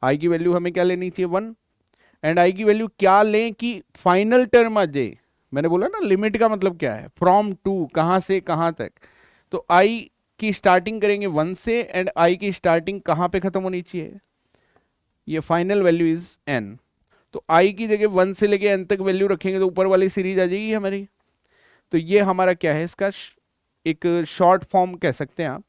आई की वैल्यू हमें क्या लेनी चाहिए 1। एंड आई की वैल्यू क्या लें कि फाइनल टर्म आ जाए। मैंने बोला ना लिमिट का मतलब क्या है, फ्रॉम टू, कहाँ से कहाँ तक। तो आई की स्टार्टिंग करेंगे 1 से, एंड आई की स्टार्टिंग कहाँ पे खत्म होनी चाहिए, ये फाइनल वैल्यू इज n। तो i की जगह 1 से लेके n तक वैल्यू रखेंगे तो ऊपर वाली सीरीज आ जाएगी हमारी। तो ये हमारा क्या है, इसका एक शॉर्ट फॉर्म कह सकते हैं आप।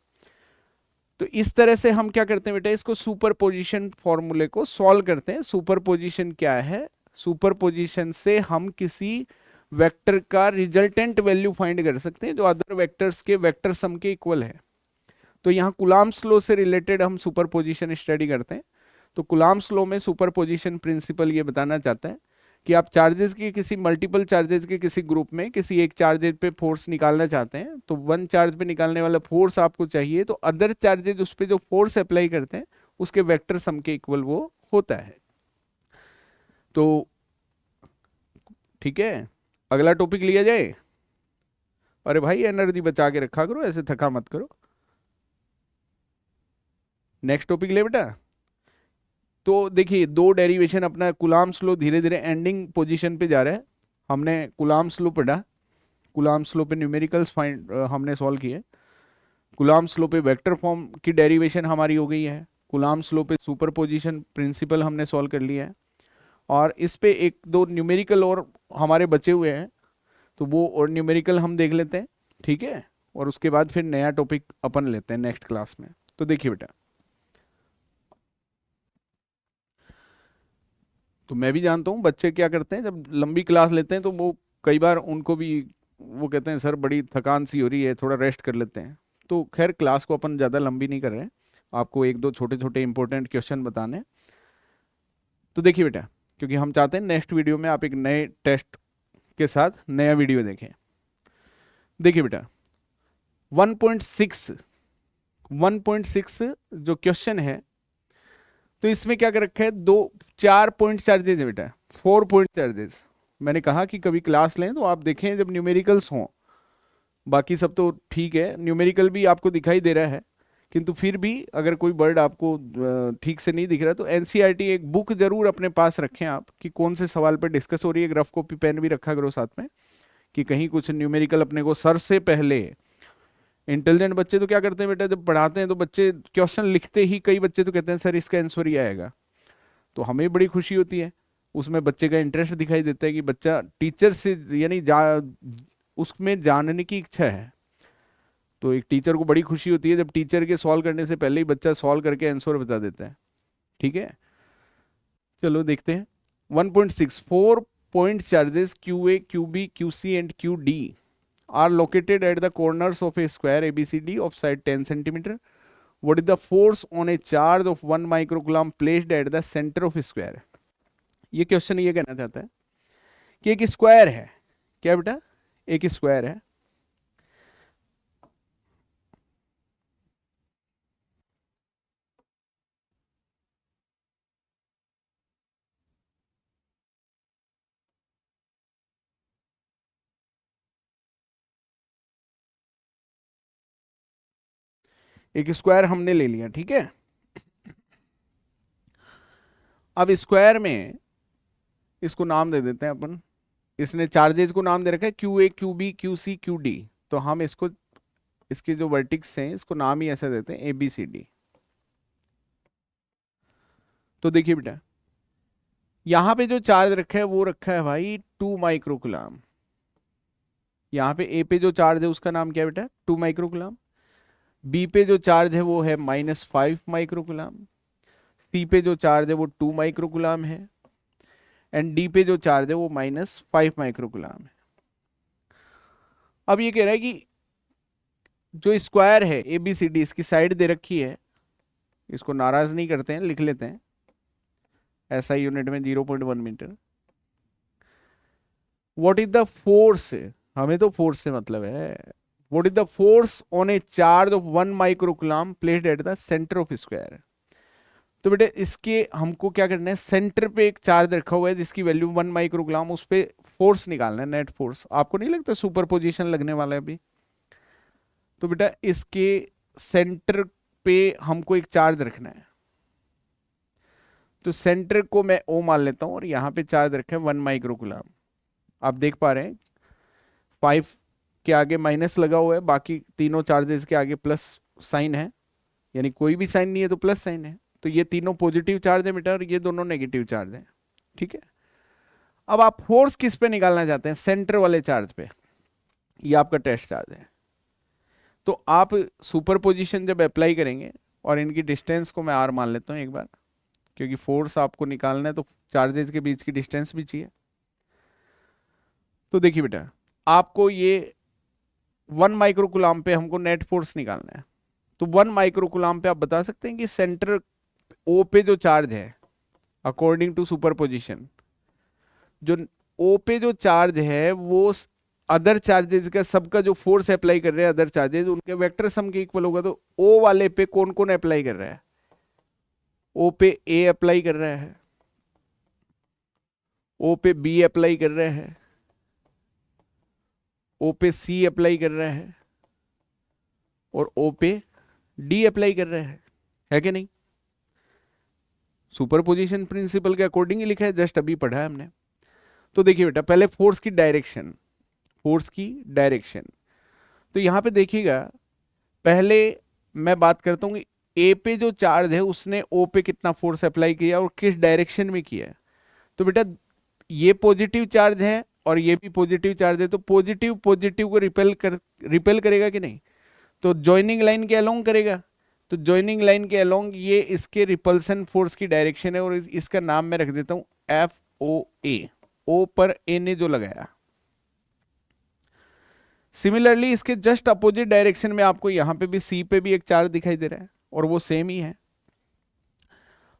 तो इस तरह से हम क्या करते हैं बेटा, इसको सुपरपोजिशन फॉर्मूले को सॉल्व करते हैं। सुपरपोजिशन क्या है, सुपरपोजिशन से हम किसी वेक्टर का रिजल्टेंट वैल्यू फाइंड कर सकते हैं जो अदर वेक्टर्स के वेक्टर सम के इक्वल है। तो यहाँ कुलाम्स लॉ से रिलेटेड हम सुपरपोजिशन स्टडी करते हैं। तो कुलाम्स लॉ में सुपरपोजिशन प्रिंसिपल ये बताना चाहता है कि आप चार्जेस के किसी मल्टीपल चार्जेस के किसी ग्रुप में किसी एक चार्जेस पे फोर्स निकालना चाहते हैं, तो वन चार्ज पे निकालने वाला फोर्स आपको चाहिए, तो अदर चार्जेस उस पर जो फोर्स अप्लाई करते हैं उसके वेक्टर सम के इक्वल वो होता है। तो ठीक है, अगला टॉपिक लिया जाए। अरे भाई एनर्जी बचा के रखा करो, ऐसे थका मत करो। नेक्स्ट टॉपिक ले बेटा। तो देखिए दो डेरिवेशन, अपना कुलाम्स लॉ धीरे धीरे एंडिंग पोजीशन पे जा रहा है। हमने कुलाम्स लॉ पढ़ा, कुलाम्स लॉ पे न्यूमेरिकल्स फाइंड हमने सॉल्व किए। कुलाम्स लॉ पे वेक्टर फॉर्म की डेरिवेशन हमारी हो गई है। कुलाम्स लॉ पे सुपरपोजिशन प्रिंसिपल हमने सॉल्व कर लिया है। और इस पे एक दो न्यूमेरिकल और हमारे बचे हुए हैं, तो वो और न्यूमेरिकल हम देख लेते हैं। ठीक है, और उसके बाद फिर नया टॉपिक अपन लेते हैं नेक्स्ट क्लास में। तो देखिए बेटा, तो मैं भी जानता हूँ बच्चे क्या करते हैं जब लंबी क्लास लेते हैं, तो वो कई बार उनको भी वो कहते हैं सर बड़ी थकान सी हो रही है, थोड़ा रेस्ट कर लेते हैं। तो खैर क्लास को अपन ज़्यादा लंबी नहीं कर रहे हैं, आपको एक दो छोटे छोटे इंपॉर्टेंट क्वेश्चन बताने हैं। तो देखिए बेटा, क्योंकि हम चाहते हैं नेक्स्ट वीडियो में आप एक नए टेस्ट के साथ नया वीडियो देखें। देखिए बेटा 1.6 1.6 जो क्वेश्चन है, तो इसमें क्या कर रखा है, दो 4 पॉइंट चार्जेस है बेटा, 4 पॉइंट चार्जेस। मैंने कहा कि कभी क्लास लें तो आप देखें जब न्यूमेरिकल्स हों। बाकी सब तो ठीक है, न्यूमेरिकल भी आपको दिखाई दे रहा है, किंतु फिर भी अगर कोई वर्ड आपको ठीक से नहीं दिख रहा तो एनसीईआरटी एक बुक जरूर अपने पास रखें आप, कि कौन से सवाल पर डिस्कस हो रही है। रफ कॉपी पेन भी रखा करो साथ में, कि कहीं कुछ न्यूमेरिकल अपने को सर से पहले। इंटेलिजेंट बच्चे तो क्या करते हैं बेटा, जब पढ़ाते हैं तो बच्चे क्वेश्चन लिखते ही कई बच्चे तो कहते हैं सर इसका आंसर ही आएगा। तो हमें बड़ी खुशी होती है, उसमें बच्चे का इंटरेस्ट दिखाई देता है कि बच्चा टीचर से यानी उसमें जानने की इच्छा है। तो एक टीचर को बड़ी खुशी होती है जब टीचर के सॉल्व करने से पहले ही बच्चा सॉल्व करके आंसर बता देता है। ठीक है, चलो देखते हैं। 1.6 4 point charges QA QB QC and QD are located at the corners of a square ABCD of side 10 centimeter. What is the force on a charge of 1 microcoulomb placed at the center of a square? ये question ये कहना चाहता है कि एक square है। क्या बेटा, एक स्क्वायर है, एक स्क्वायर हमने ले लिया, ठीक है। अब स्क्वायर में इसको नाम दे देते हैं अपन। इसने चार्जेस को नाम दे रखा है Q A, Q B, Q C, Q D. तो हम इसको, इसके जो वर्टिक्स हैं इसको नाम ही ऐसा देते हैं ए बी सी डी। तो देखिए बेटा, यहां पे जो चार्ज रखा है वो रखा है भाई 2 माइक्रोकुलाम। यहां पे ए पे जो चार्ज है उसका नाम क्या है बेटा, 2 माइक्रोकुलाम। बी पे जो चार्ज है वो है -5 माइक्रोकुलाम। सी पे जो चार्ज है वो 2 माइक्रोकुलाम है। एंड डी पे जो चार्ज है वो -5 माइक्रोकुलाम है। अब ये कह रहा है कि जो स्क्वायर है ए बी सी डी, इसकी साइड दे रखी है, इसको नाराज नहीं करते हैं, लिख लेते हैं एसआई यूनिट में 0.1 metre. What is the force, हमें तो फोर्स से मतलब है। What is the force on a charge of 1 microcoulomb placed at the centre of square. तो बेटे इसके हमको क्या करना है, सेंटर पे एक चार्ज रखा हुआ है जिसकी वैल्यू 1 माइक्रोकुलाम, उस पे फोर्स निकालना है, नेट फोर्स। आपको नहीं लगता सुपरपोजिशन लगने वाला है अभी? तो बेटा इसके सेंटर पे हमको एक चार्ज रखना है। तो सेंटर को मैं ओ मान लेता हूं और यहां पे चार्ज रखा है 1 माइक्रोकुलाम। आप देख पा रहे हैं 5 के आगे माइनस लगा हुआ है, बाकी तीनों चार्जेस के आगे प्लस साइन है, यानी कोई भी साइन नहीं है तो प्लस साइन है। तो ये तीनों पॉजिटिव चार्ज है बेटा और ये दोनों नेगेटिव चार्ज है, ठीक है। अब आप फोर्स किस पे निकालना चाहते हैं, सेंटर वाले चार्ज पे। ये आपका टेस्ट चार्ज है। तो आप सुपरपोजिशन जब अप्लाई करेंगे, और इनकी डिस्टेंस को मैं आर मान लेता हूं एक बार, क्योंकि फोर्स आपको निकालना है तो चार्जेस के बीच की डिस्टेंस भी चाहिए। तो देखिए बेटा, आपको ये 1 माइक्रोकुलाम पे हमको नेट फोर्स निकालना है। तो 1 माइक्रोकुलाम पे आप बता सकते हैं कि सेंटर ओ पे जो चार्ज है, अकॉर्डिंग टू सुपरपोजिशन, जो ओ पे जो चार्ज है वो अदर चार्जेस का सबका जो फोर्स अप्लाई कर रहे हैं अदर चार्जेस, उनके वेक्टर सम के इक्वल होगा। तो ओ वाले पे कौन कौन अप्लाई कर रहा है, ओ पे ए अप्लाई कर रहा है, ओ पे बी अप्लाई कर रहा है, ओ पे सी अप्लाई कर रहा है, और ओ पे डी अप्लाई कर रहा है कि नहीं? सुपरपोजिशन प्रिंसिपल के अकॉर्डिंग ही लिखा है, जस्ट अभी पढ़ा है हमने। तो देखिए बेटा, पहले फोर्स की डायरेक्शन, फोर्स की डायरेक्शन। तो यहां पे देखिएगा, पहले मैं बात करता हूं कि ए पे जो चार्ज है उसने ओ पे कितना फोर्स अप्लाई किया और किस डायरेक्शन में किया है। तो बेटा ये पॉजिटिव चार्ज है और ये भी पॉजिटिव चार्ज है, तो पॉजिटिव पॉजिटिव को रिपेल करेगा कि नहीं? तो जॉइनिंग लाइन के अलोंग करेगा। तो जॉइनिंग लाइन के अलोंग ये इसके रिपल्सन फोर्स की डायरेक्शन है, और इसका नाम मैं रख देता हूं एफ ओ ए। ओ पर ए ने जो लगाया। सिमिलरली इसके जस्ट अपोजिट डायरेक्शन में आपको यहां पे भी सी पे भी एक चार्ज दिखाई दे रहा है और वो सेम ही है।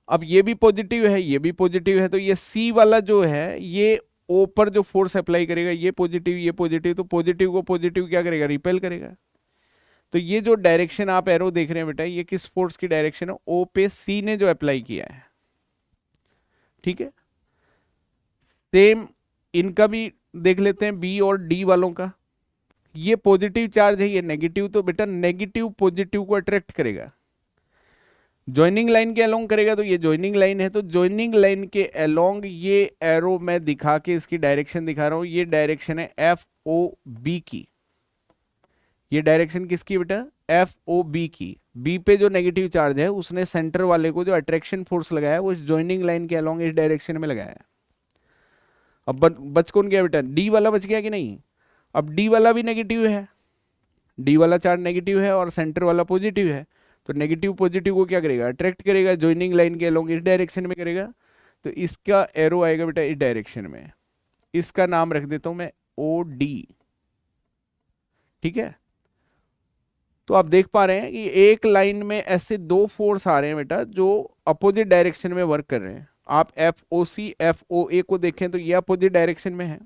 अब ये भी पॉजिटिव है, ये भी पॉजिटिव है, तो ये सी वाला जो है ये ओ पर जो फोर्स अप्लाई करेगा, ये पॉजिटिव ये पॉजिटिव, तो पॉजिटिव को पॉजिटिव क्या करेगा, रिपेल करेगा। तो ये जो डायरेक्शन आप एरो देख रहे हैं बेटा, ये किस फोर्स की डायरेक्शन है, ओ पे सी ने जो अप्लाई किया है, ठीक है। सेम इनका भी देख लेते हैं, बी और डी वालों का। ये पॉजिटिव चार्ज है, ये नेगेटिव, तो बेटा नेगेटिव पॉजिटिव को अट्रैक्ट करेगा, ज्वाइनिंग लाइन के अलोंग करेगा। तो ये ज्वाइनिंग लाइन है, तो ज्वाइनिंग लाइन के अलोंग ये एरो मैं दिखा के इसकी डायरेक्शन दिखा रहा हूं, ये डायरेक्शन है एफ ओ बी की। ये डायरेक्शन किसकी बेटा, एफ ओ बी की। बी पे जो नेगेटिव चार्ज है उसने सेंटर वाले को जो अट्रैक्शन फोर्स लगाया है वो इस ज्वाइनिंग लाइन के अलोंग इस डायरेक्शन में लगाया है। अब बच कौन गया बेटा, डी वाला बच गया कि नहीं? अब डी वाला भी नेगेटिव है, डी वाला चार्ज नेगेटिव है और सेंटर वाला पॉजिटिव है। तो नेगेटिव पॉजिटिव को क्या करेगा, अट्रैक्ट करेगा, ज्वाइनिंग लाइन के अलोंग इस डायरेक्शन में करेगा। तो इसका एरो आएगा बेटा इस डायरेक्शन में। इसका नाम रख देता हूं मैं ओ डी, ठीक है। तो आप देख पा रहे हैं कि एक लाइन में ऐसे दो फोर्स आ रहे हैं बेटा जो अपोजिट डायरेक्शन में वर्क कर रहे हैं। आप F O C F O ए को देखें तो ये अपोजिट डायरेक्शन में है,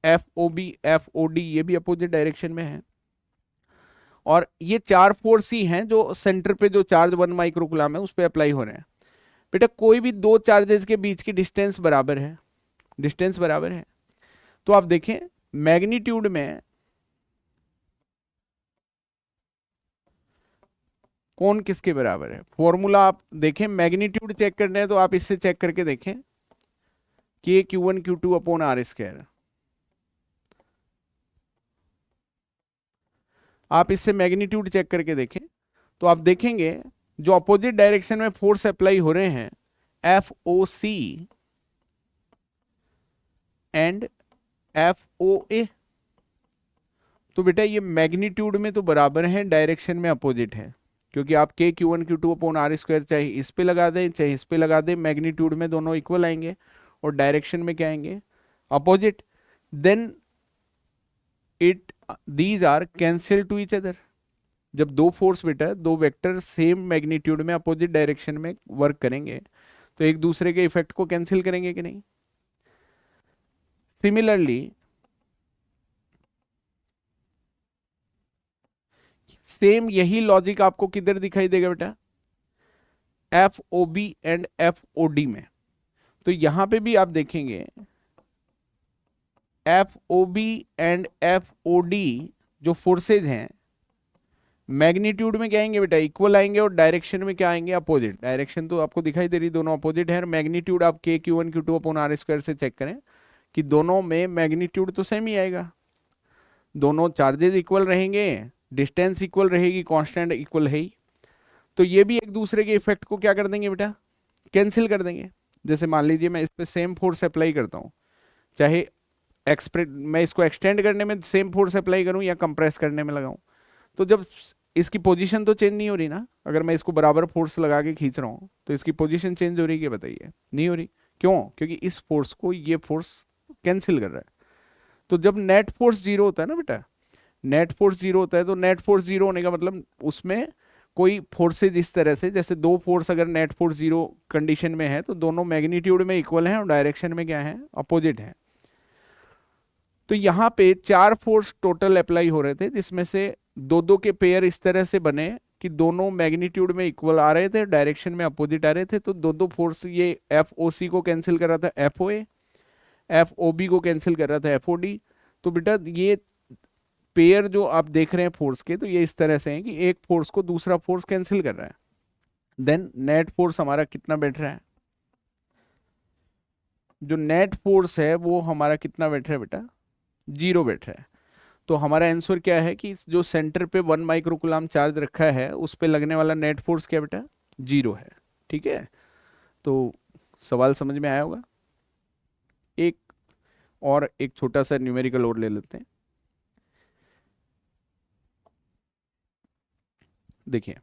F O B F O D ये भी अपोजिट डायरेक्शन में है, और ये चार फोर्स ही हैं जो सेंटर पे जो चार्ज 1 माइक्रोकुलाम है उस पर अप्लाई हो रहे हैं। बेटा कोई भी दो चार्जेस के बीच की डिस्टेंस बराबर है, डिस्टेंस बराबर है। तो आप देखें मैग्नीट्यूड में कौन किसके बराबर है। फॉर्मूला आप देखें, मैग्नीट्यूड चेक करना है तो आप इससे चेक करके देखें, के Q1 Q2 upon are square. आप इससे मैग्नीट्यूड चेक करके देखें तो आप देखेंगे जो अपोजिट डायरेक्शन में फोर्स अप्लाई हो रहे हैं, FOC एंड FOA, तो बेटा ये मैग्नीट्यूड में तो बराबर है, डायरेक्शन में अपोजिट है, क्योंकि आप के Q1 Q2 upon are square चाहे इस पे लगा दें चाहे इस पे लगा दें, मैग्नीट्यूड में दोनों इक्वल आएंगे और डायरेक्शन में क्या आएंगे, opposite. Then it these are cancel to each other. जब दो फोर्स बेटा, दो वेक्टर सेम मैग्नीट्यूड में अपोजिट डायरेक्शन में वर्क करेंगे तो एक दूसरे के इफेक्ट को कैंसिल करेंगे कि नहीं। सिमिलरली सेम यही लॉजिक आपको किधर दिखाई देगा बेटा, FOB एंड FOD में। तो यहां पे भी आप देखेंगे FOB एंड FOD जो फोर्सेज हैं मैग्नीट्यूड में क्या आएंगे बेटा, इक्वल आएंगे, और डायरेक्शन में क्या आएंगे, अपोजिट। डायरेक्शन तो आपको दिखाई दे रही, दोनों अपोजिट है, और मैग्नीट्यूड आप के Q1 Q2 upon are square से चेक करें कि दोनों में मैग्नीट्यूड तो सेम ही आएगा, दोनों चार्जेस इक्वल रहेंगे, डिस्टेंस इक्वल रहेगी, कांस्टेंट इक्वल है ही। तो ये भी एक दूसरे के इफेक्ट को क्या कर देंगे बेटा, कैंसिल कर देंगे। जैसे मान लीजिए मैं इस पे सेम फोर्स अप्लाई करता हूँ, चाहे मैं इसको एक्सटेंड करने में सेम फोर्स अप्लाई करूँ या कंप्रेस करने में लगाऊं, तो जब इसकी पोजीशन तो चेंज नहीं हो रही ना। अगर मैं इसको बराबर फोर्स लगा के खींच रहा हूँ तो इसकी पोजीशन चेंज हो रही है क्या, बताइए, नहीं हो रही। क्यों, क्योंकि इस फोर्स को ये फोर्स कैंसिल कर रहा है। तो जब नेट फोर्स जीरो होता है ना बेटा, नेट फोर्स जीरो होता है, तो नेट फोर्स जीरो होने का मतलब उसमें कोई फोर्सेज इस तरह से, जैसे दो फोर्स अगर नेट फोर्स जीरो कंडीशन में है तो दोनों मैग्नीट्यूड में इक्वल हैं और डायरेक्शन में क्या है, अपोजिट है। तो यहाँ पे चार फोर्स टोटल अप्लाई हो रहे थे, जिसमें से दो दो के पेयर इस तरह से बने कि दोनों मैग्नीट्यूड में इक्वल आ रहे थे, डायरेक्शन में अपोजिट आ रहे थे। तो दो दो फोर्स, ये FOC को कैंसिल कर रहा था FOA, FOB को कैंसिल कर रहा था FOD। तो बेटा ये पेयर जो आप देख रहे हैं फोर्स के, तो ये इस तरह से है कि एक फोर्स को दूसरा फोर्स कैंसिल कर रहा है। देन नेट फोर्स हमारा कितना बैठ रहा है, जो नेट फोर्स है वो हमारा कितना बैठ रहा है बेटा, 0 बैठ रहा है। तो हमारा आंसर क्या है कि जो सेंटर पे 1 माइक्रोकूलम चार्ज रखा है उस पे लगने वाला नेट फोर्स क्या बेटा, 0 है। ठीक है, तो सवाल समझ में आया होगा। एक और एक छोटा सा न्यूमेरिकल और ले लेते हैं। देखिए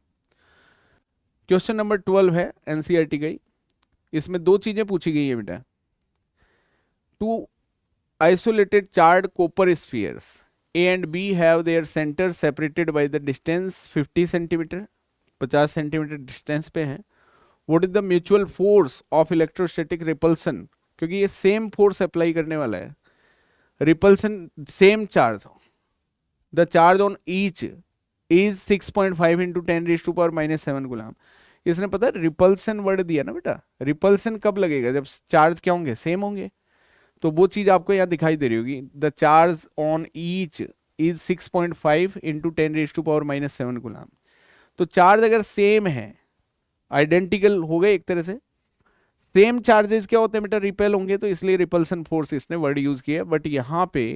क्वेश्चन नंबर 12 है, एनसीईआरटी का ही। इसमें दो चीजें पूछी गई है बेटा। Two isolated charged copper spheres A and B have their centers separated by the distance 50 centimetre, 50 centimetre distance पे है। What is the mutual force of electrostatic repulsion? क्योंकि ये सेम फोर्स अप्लाई करने वाला है, repulsion same charge, the charge on each is 6.5 into 10⁻⁻⁷ गुलाम। इसने पता है रिपल्सन वर्ड दिया ना बेटा, रिपल्सन कब लगेगा, जब चार्ज क्या होंगे, सेम होंगे। तो वो चीज आपको यहाँ दिखाई दे रही होगी, the charge on each is 6.5 into 10⁻⁻⁷ गुलाम। तो चार्ज अगर सेम है, आइडेंटिकल हो गए एक तरह से, सेम चार्जेस क्या होते हैं बेटा, रिपेल होंगे, तो इसलिए रिपल्सन फोर्स इसने वर्ड यूज किया। बट यहाँ पे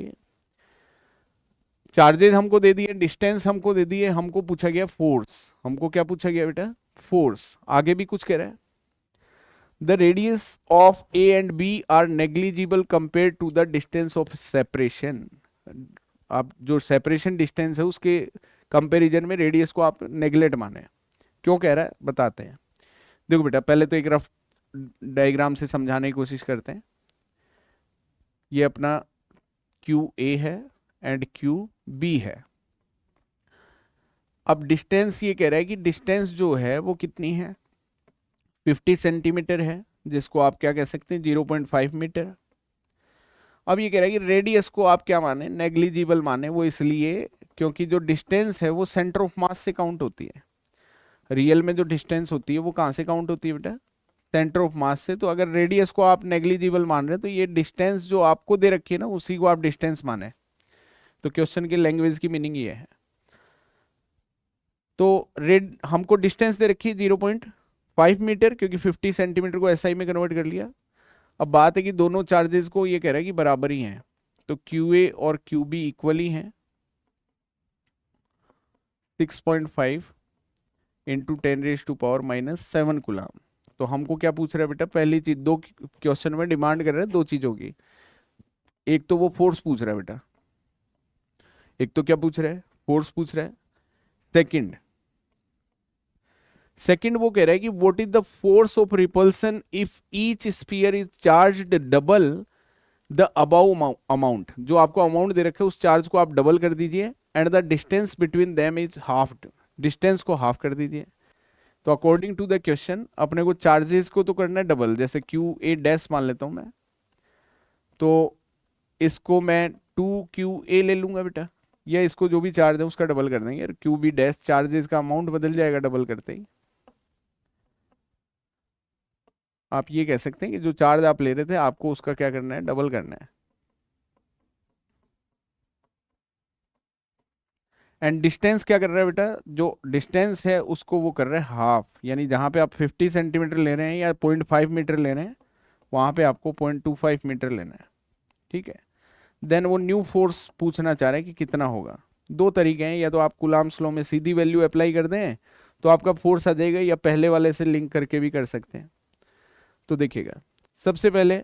चार्जेस हमको दे दिए, डिस्टेंस हमको दे दिए, हमको पूछा गया फोर्स। हमको क्या पूछा गया बेटा, फोर्स। आगे भी कुछ कह रहा है, the radius of A and B are negligible compare to the distance of separation. आप जो सेपरेशन डिस्टेंस है उसके कंपैरिजन में रेडियस को आप नेग्लेक्ट माने। क्यों कह रहा है बताते हैं। देखो बेटा पहले तो एक रफ डायग्राम से समझाने की कोशिश करते हैं। ये अपना QA है एंड QB है। अब डिस्टेंस ये कह रहा है कि डिस्टेंस जो है वो कितनी है, 50 सेंटीमीटर है, जिसको आप क्या कह सकते हैं, 0.5 मीटर। अब ये कह रहा है कि रेडियस को आप क्या माने, नेग्लिजिबल माने। वो इसलिए क्योंकि जो डिस्टेंस है वो सेंटर ऑफ मास से काउंट होती है। रियल में जो डिस्टेंस होती है वो कहाँ से काउंट होती है बेटा, सेंटर ऑफ मास से। तो अगर रेडियस को आप नेग्लिजिबल मान रहे हैं तो ये डिस्टेंस जो आपको दे रखी है ना उसी को आप डिस्टेंस माने। तो क्वेश्चन की लैंग्वेज की मीनिंग ये है। तो रेड हमको डिस्टेंस दे रखी है 0.5 मीटर, क्योंकि 50 सेंटीमीटर को एसआई में कन्वर्ट कर लिया। अब बात है कि दोनों चार्जेस को ये कह रहा है कि बराबर ही हैं, तो QA और QB इक्वली हैं। 6.5 इंटू 10⁻⁻7 कूलम। तो हमको क्या पूछ रहा है बेटा, पहली चीज, दो क्वेश्चन में डिमांड कर रहे हैं दो चीजों की। एक तो वो फोर्स पूछ रहा है बेटा, एक तो क्या पूछ रहा है, फोर्स पूछ रहा है। सेकंड वो कह रहा है कि what is the force of repulsion if each sphere is charged double the above amount. जो आपको अमाउंट दे रखे उस चार्ज को आप डबल कर दीजिए, and the distance between them is half, distance को हाफ कर दीजिए। तो अकॉर्डिंग टू द क्वेश्चन अपने को चार्जेस को तो करना है डबल, जैसे QA डैश मान लेता हूं मैं, तो इसको मैं 2QA ले लूंगा बेटा, या इसको जो भी चार्ज है उसका डबल कर देंगे, QB डैश चार्जेस का अमाउंट बदल जाएगा डबल करते ही। आप ये कह सकते हैं कि जो चार्ज आप ले रहे थे आपको उसका क्या करना है, डबल करना है। एंड डिस्टेंस क्या कर रहा है बेटा, जो डिस्टेंस है उसको वो कर रहा है हाफ, यानी जहां पे आप 50 सेंटीमीटर ले रहे हैं या 0.5 मीटर ले रहे हैं, वहां पे आपको 0.25 मीटर लेना है। ठीक है। देन वो न्यू फोर्स पूछना चाह रहे हैं कि कितना होगा। दो तरीके हैं, या तो आप कूलाम्स लॉ में सीधी वैल्यू अप्लाई कर दें तो आपका फोर्स आ जाएगा, या पहले वाले से लिंक करके भी कर सकते हैं। तो देखिएगा, सबसे पहले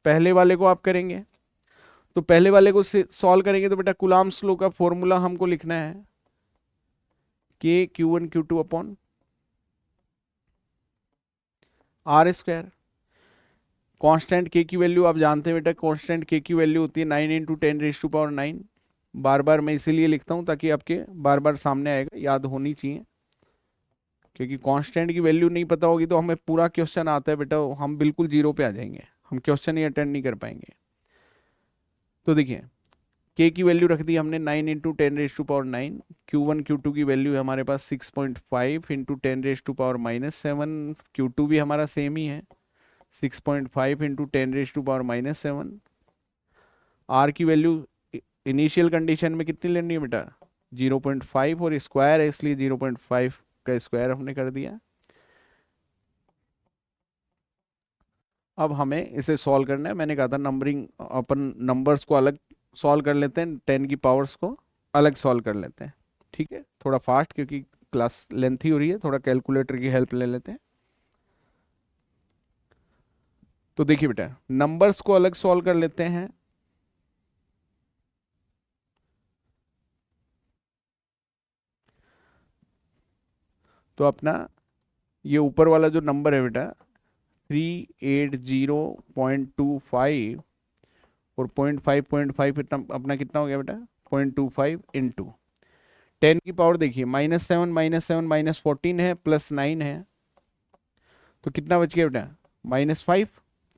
पहले वाले को आप करेंगे, तो पहले वाले को सॉल्व करेंगे तो बेटा कूलाम्स लॉ का फॉर्मूला हमको लिखना है K Q1 Q2 upon R²। Constant K की वैल्यू आप जानते हैं बेटा, कांस्टेंट K की वैल्यू होती है 9 इंटू 10⁻⁹। बार बार मैं इसीलिए लिखता हूं ताकि आपके बार बार सामने आएगा, याद होनी चाहिए, क्योंकि कांस्टेंट की वैल्यू नहीं पता होगी तो हमें पूरा क्वेश्चन आता है बेटा, हम बिल्कुल जीरो पे आ जाएंगे, हम क्वेश्चन ही अटेंड नहीं कर पाएंगे। तो देखिए, K की वैल्यू रख दी हमने 9 इंटू 10⁻⁹। Q1 Q2 की वैल्यू है हमारे पास 6.5 इंटू 10⁻⁻7। Q2 भी हमारा सेम ही है, 6.5 इंटू 10⁻⁻7। R की वैल्यू इनिशियल कंडीशन में कितनी लेनी है बेटा, 0.5, और स्क्वायर है इसलिए 0.5 का स्क्वायर हमने कर दिया। अब हमें इसे सॉल्व करना है। मैंने कहा था नंबरिंग, अपन नंबर्स को अलग सॉल्व कर लेते हैं, 10 की पावर्स को अलग सॉल्व कर लेते हैं। ठीक है, थोड़ा फास्ट, क्योंकि क्लास लेंथी हो रही है, थोड़ा कैलकुलेटर की हेल्प ले लेते हैं। तो देखिए बेटा, नंबर्स को अलग सॉल्व कर लेते हैं। तो अपना ये ऊपर वाला जो नंबर है बेटा 380.25, और 0.5 अपना कितना हो गया बेटा, 0.25 इंटू 10 की पावर देखिए, -7 -7 -14 है, +9 है, तो कितना बच गया बेटा, -5।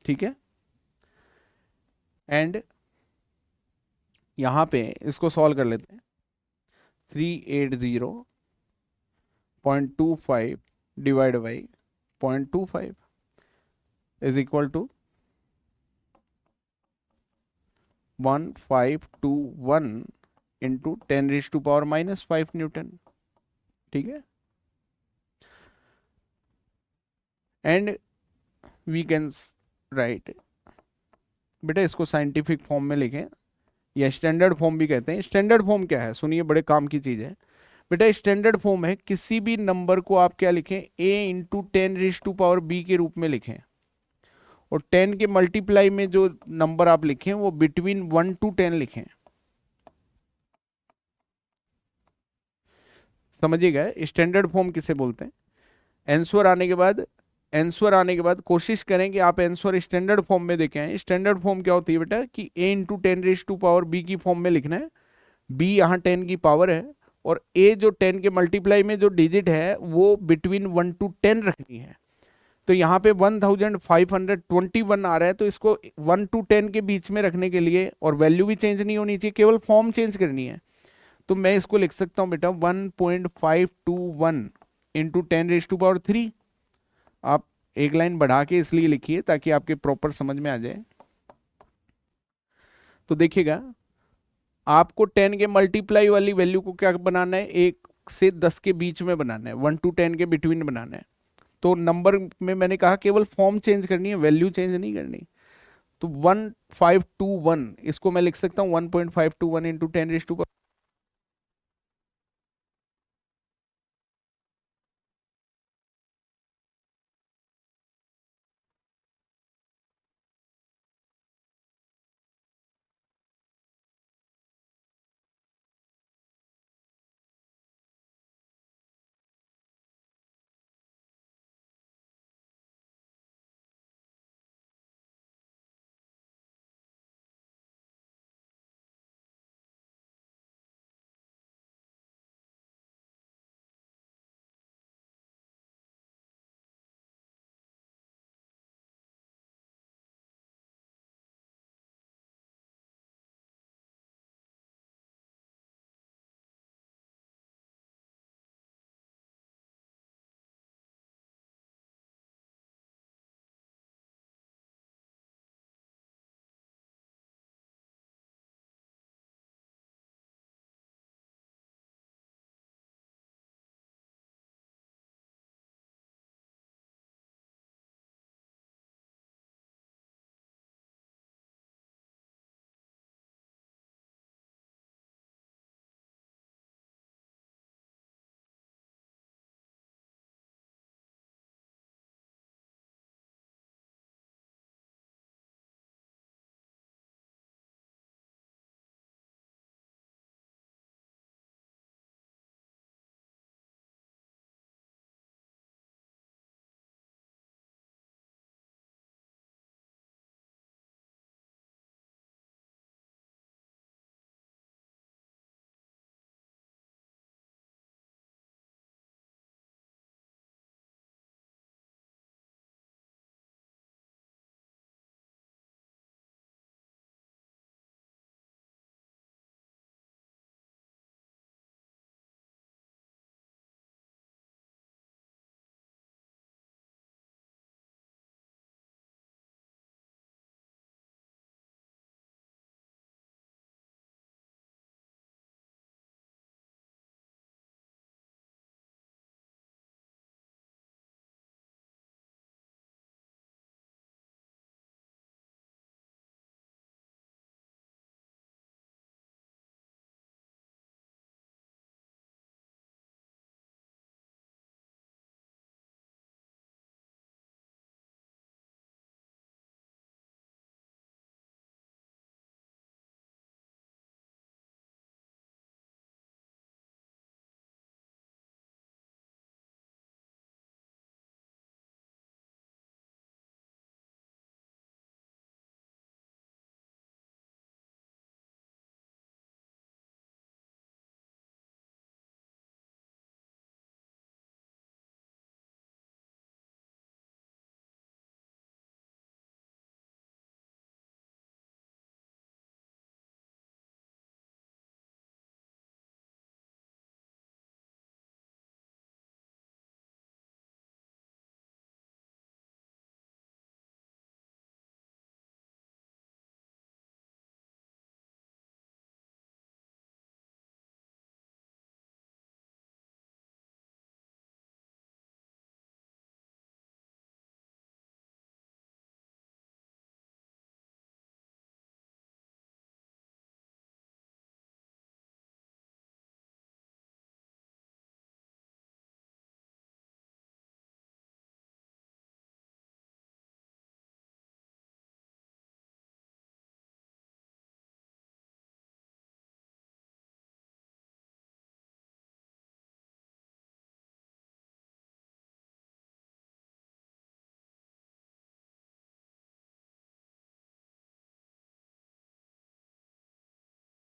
ठीक है, एंड यहां पे इसको सॉल्व कर लेते हैं। 380.25 divide by 0.25 is equal to 1521 into 10⁻⁻5 newton. ठीक है, एंड वी कैन राइट, बेटा इसको साइंटिफिक फॉर्म में लिखें, या स्टैंडर्ड फॉर्म भी कहते हैं। स्टैंडर्ड फॉर्म क्या है, सुनिए, बड़े काम की चीज है बेटा। स्टैंडर्ड फॉर्म है, किसी भी नंबर को आप क्या लिखें, a इंटू 10⁻⁵ के रूप में लिखें, और 10 के मल्टीप्लाई में जो नंबर आप लिखें वो बिटवीन 1 to 10 लिखें। समझिएगा स्टैंडर्ड फॉर्म किसे बोलते हैं। आंसर आने के बाद कोशिश करें कि आप आंसर स्टैंडर्ड फॉर्म में देखें आए। स्टैंडर्ड फॉर्म क्या होती है बेटा, कि a इंटू 10⁻⁵ की फॉर्म में लिखना है, b यहाँ 10 की पावर है, और a जो 10 के मल्टीप्लाई में जो डिजिट है वो बिटवीन 1 to 10 रखनी है। तो यहाँ पे 1521 आ रहा है, तो इसको 1 to 10 के बीच में रखने के लिए, और वैल्यू भी चेंज नहीं होनी चाहिए, केवल फॉर्म चेंज करनी है। तो मैं इसको लिख सकता हूँ बेटा 1.521 इंटू 10⁻3। आप एक लाइन बढ़ा के इसलिए लिखिए ताकि आपके प्रॉपर समझ में आ जाए। तो देखिएगा, आपको 10 के मल्टीप्लाई वाली वैल्यू को क्या बनाना है, एक से 10 के बीच में बनाना है, 1 to 10 के बिटवीन बनाना है। तो नंबर में मैंने कहा केवल फॉर्म चेंज करनी है, वैल्यू चेंज नहीं करनी। तो 1521 इसको मैं लिख सकता हूँ 1.521 इंटू 10 रेज़ टू